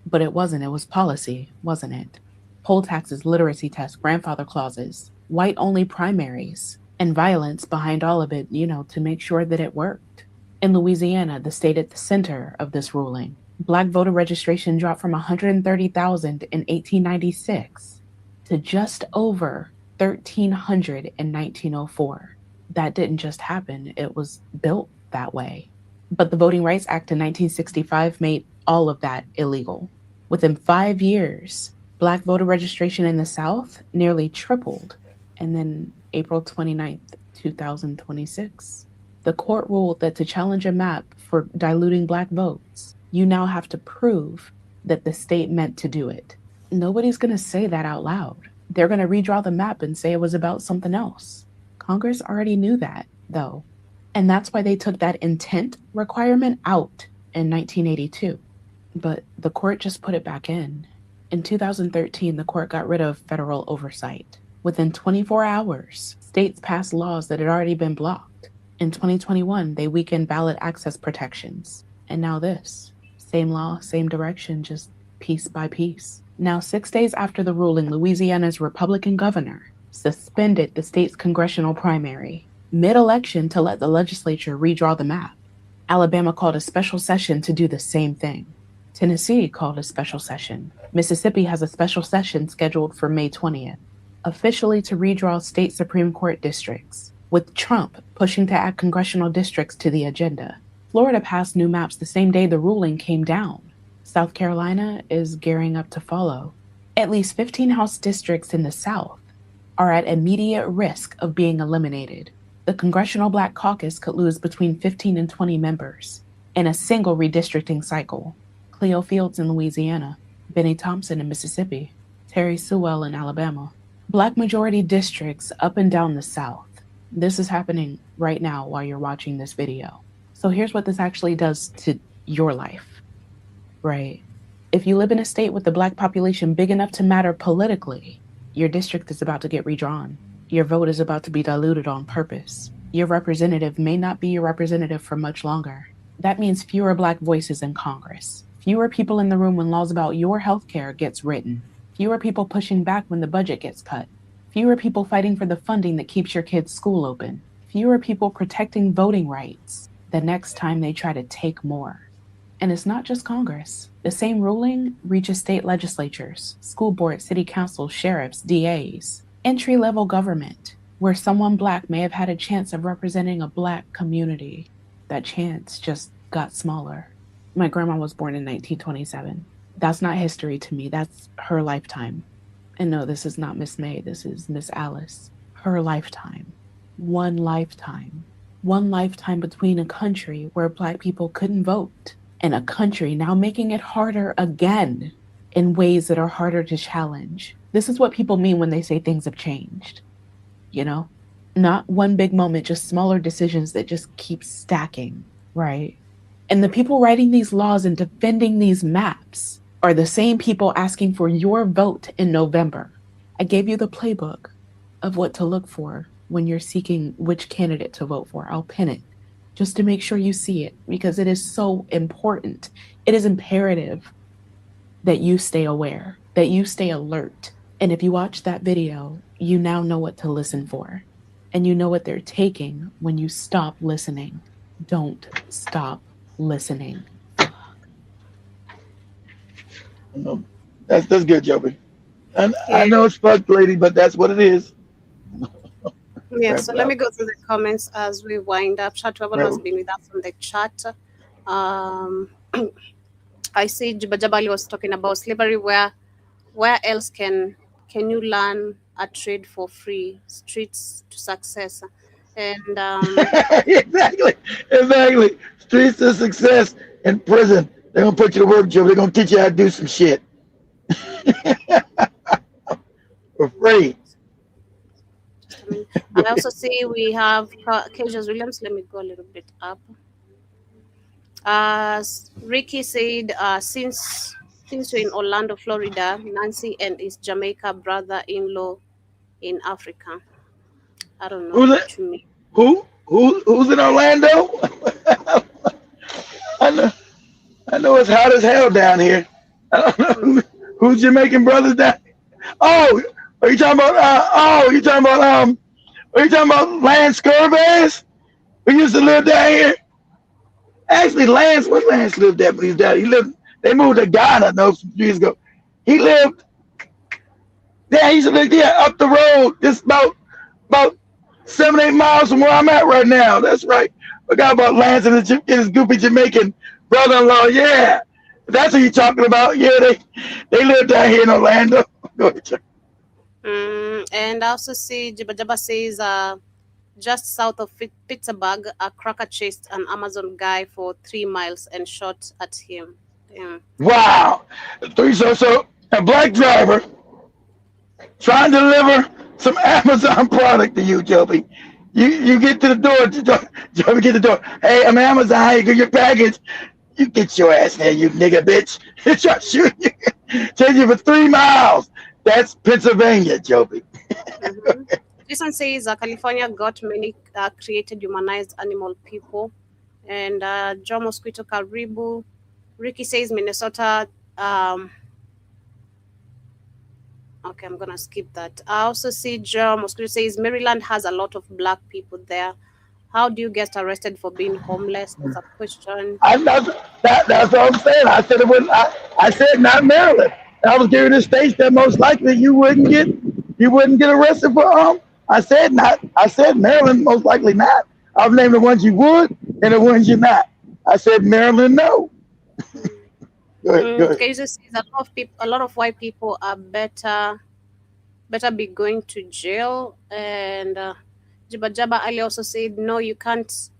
But it wasn't. It was policy, wasn't it? Poll taxes, literacy tests, grandfather clauses, white-only primaries, and violence behind all of it, you know, to make sure that it worked. In Louisiana, the state at the center of this ruling, Black voter registration dropped from 130,000 in 1896 to just over 1,300 in 1904. That didn't just happen, it was built that way. But the Voting Rights Act in 1965 made all of that illegal. Within 5 years, Black voter registration in the South nearly tripled. And then April 29th, 2026, the court ruled that to challenge a map for diluting Black votes, you now have to prove that the state meant to do it. Nobody's going to say that out loud. They're going to redraw the map and say it was about something else. Congress already knew that, though. And that's why they took that intent requirement out in 1982. But the court just put it back in. In 2013, the court got rid of federal oversight. Within 24 hours, states passed laws that had already been blocked. In 2021, they weakened ballot access protections. And now this. Same law, same direction, just piece by piece. Now, 6 days after the ruling, Louisiana's Republican governor suspended the state's congressional primary mid-election to let the legislature redraw the map. Alabama called a special session to do the same thing. Tennessee called a special session. Mississippi has a special session scheduled for May 20th. Officially to redraw state Supreme Court districts, with Trump pushing to add congressional districts to the agenda. Florida passed new maps the same day the ruling came down. South Carolina is gearing up to follow. At least 15 House districts in the South are at immediate risk of being eliminated. The Congressional Black Caucus could lose between 15 and 20 members in a single redistricting cycle. Cleo Fields in Louisiana, Benny Thompson in Mississippi, Terry Sewell in Alabama. Black majority districts up and down the South. This is happening right now while you're watching this video. So here's what this actually does to your life, right? If you live in a state with a Black population big enough to matter politically, your district is about to get redrawn. Your vote is about to be diluted on purpose. Your representative may not be your representative for much longer. That means fewer Black voices in Congress, fewer people in the room when laws about your health care gets written, fewer people pushing back when the budget gets cut, fewer people fighting for the funding that keeps your kids' school open, fewer people protecting voting rights the next time they try to take more. And it's not just Congress. The same ruling reaches state legislatures, school boards, city councils, sheriffs, DAs, entry-level government, where someone Black may have had a chance of representing a Black community. That chance just got smaller. My grandma was born in 1927. That's not history to me. That's her lifetime. And no, this is not Miss May. This is Miss Alice. Her lifetime. One lifetime. One lifetime between a country where Black people couldn't vote and a country now making it harder again in ways that are harder to challenge. This is what people mean when they say things have changed. You know? Not one big moment, just smaller decisions that just keep stacking, right? And the people writing these laws and defending these maps are the same people asking for your vote in November. I gave you the playbook of what to look for when you're seeking which candidate to vote for. I'll pin it just to make sure you see it because it is so important. It is imperative that you stay aware, that you stay alert. And if you watch that video, you now know what to listen for. And you know what they're taking when you stop listening. Don't stop listening. That's good, Joby. And I know it's fucked, lady, but that's what it is. Yeah, so let me go through the comments as we wind up. Shout to everyone who's been with us on the chat. I see Jabali was talking about slavery. Where else can you learn a trade for free? Streets to success. And exactly. Streets to success in prison. They're gonna put you to work, Joe. They're gonna teach you how to do some shit. For free. I also see we have Cassius Williams. Let me go a little bit up. Ricky said, since you're in Orlando, Florida, Nancy and his Jamaica brother-in-law in Africa. I don't know what you mean. Who's in Orlando? I know it's hot as hell down here. I don't know who's Jamaican brothers down here. Oh, are you talking about? Are you talking about Lance Scorbaz? Who used to live down here? Actually, Lance lived there, but he's down. They moved to Ghana some years ago. He lived. Yeah, he used to live up the road. Just about 7-8 miles from where I'm at right now. That's right. Forgot about Lance and his goofy Jamaican brother-in-law. Yeah, that's what you're talking about. Yeah, they live down here in Orlando. Go ahead, and I also see Jabba says just south of Pittsburgh, a cracker chased an Amazon guy for 3 miles and shot at him. Damn. Wow. So a Black driver trying to deliver some Amazon product to you, Joby. You get to the door, Joby, get the door. Hey, I'm Amazon. How you get your package? You get your ass there, you nigga bitch. Try to shoot you. Chase you for 3 miles. That's Pennsylvania, Joby. This one says California got many created humanized animal people. And Joe Mosquito Karibu. Ricky says Minnesota. Okay, I'm going to skip that. I also see Joe Mosquito says Maryland has a lot of Black people there. How do you get arrested for being homeless? That's a question. That's what I'm saying. I said it was. I said not Maryland. I was giving the states that most likely you wouldn't get arrested for. I said not. I said Maryland most likely not. I've named the ones you would and the ones you're not. I said, Maryland, no. Go ahead. Cases is a lot of white people are better be going to jail. And Jabba Ali also said, no, you can't.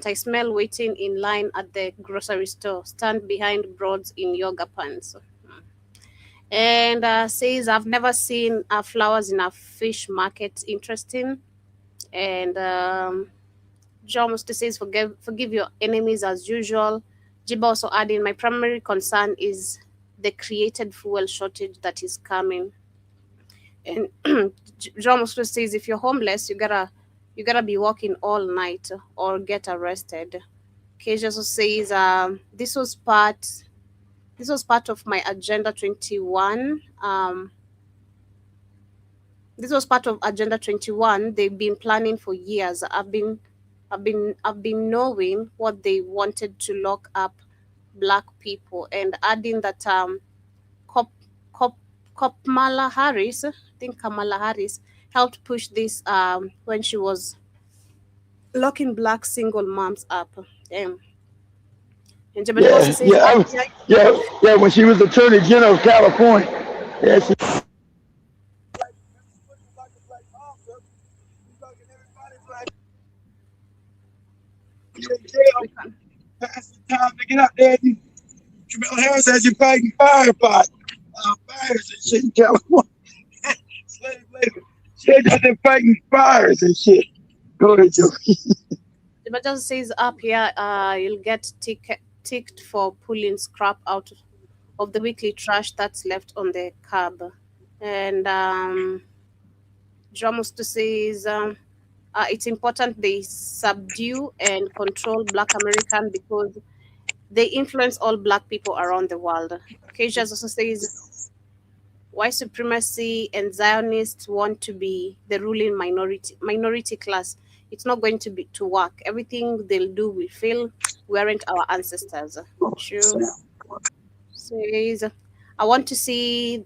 I smell waiting in line at the grocery store. Stand behind broads in yoga pants. And says, I've never seen flowers in a fish market. Interesting. And John Musti says, forgive your enemies as usual. Jiba also adding, my primary concern is the created fuel shortage that is coming. And John Musti says, if you're homeless, you gotta be walking all night or get arrested. Keja also says, this was part of my Agenda 21. This was part of Agenda 21. They've been planning for years. I've been knowing what they wanted to lock up Black people, and adding that Kamala Harris, I think Kamala Harris helped push this when she was locking Black single moms up. And yeah, when she was Attorney General of California. Yeah, Pass the time to get out there. Kamala Harris has you fighting fires and shit in California. Slave labor. She ain't out there fighting fires and shit. Go ahead, Joe. But just says up here, you'll get ticked for pulling scrap out of the weekly trash that's left on the curb. And Jomusto says it's important they subdue and control Black American because they influence all Black people around the world. Keisha also says white supremacy and Zionists want to be the ruling minority class. It's not going to work. Everything they'll do will fail. We aren't our ancestors. True. Says, I want to see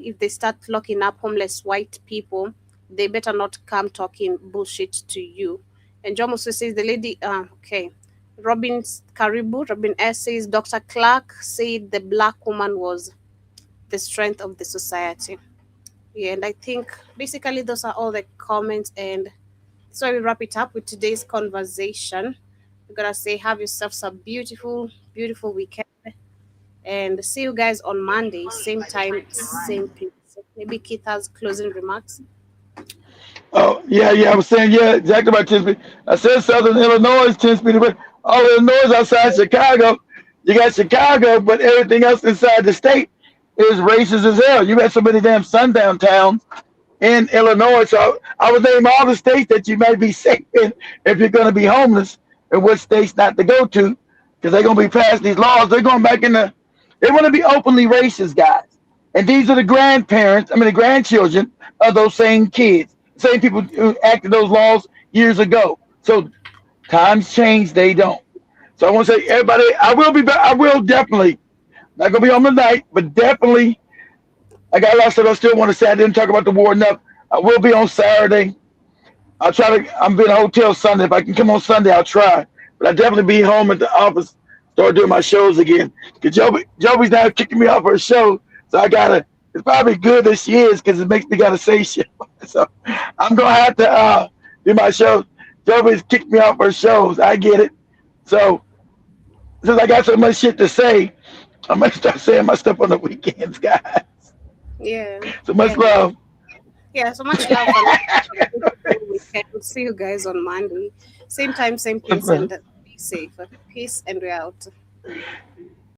if they start locking up homeless white people. They better not come talking bullshit to you. And John also says the lady. Okay. Robin S says Dr. Clark said the Black woman was the strength of the society. Yeah, and I think basically those are all the comments, and so we wrap it up with today's conversation. We're gonna say have yourselves a beautiful, beautiful weekend, and see you guys on Monday, same time, same place. Maybe Keith has closing remarks. Oh yeah, I was saying exactly about 10 speed. I said Southern Illinois 10 speed away. All Illinois outside Chicago. You got Chicago, but everything else inside the state is racist as hell. You got so many damn sundown towns in Illinois. So I would name all the states that you might be safe in if you're going to be homeless, and what states not to go to, because they're going to be passing these laws. They're going back they want to be openly racist, guys. And these are the grandchildren of those same kids, same people who acted those laws years ago. So times change, they don't. So I want to say, everybody, I will be back. I will definitely, not going to be on tonight, but definitely, I got a lot of stuff I still want to say. I didn't talk about the war enough. I will be on Saturday. I'm be in a hotel Sunday. If I can come on Sunday, I'll try. But I'll definitely be home at the office, start doing my shows again. Because Joby's now kicking me off her show. So it's probably good that she is, because it makes me got to say shit. So I'm going to have to do my show. Joby's kicked me off her shows. I get it. So since I got so much shit to say, I'm going to start saying my stuff on the weekends, guys. Yeah. So much love. Yeah, so much love. We'll see you guys on Monday. Same time, same place, and be safe. Peace, and we're out.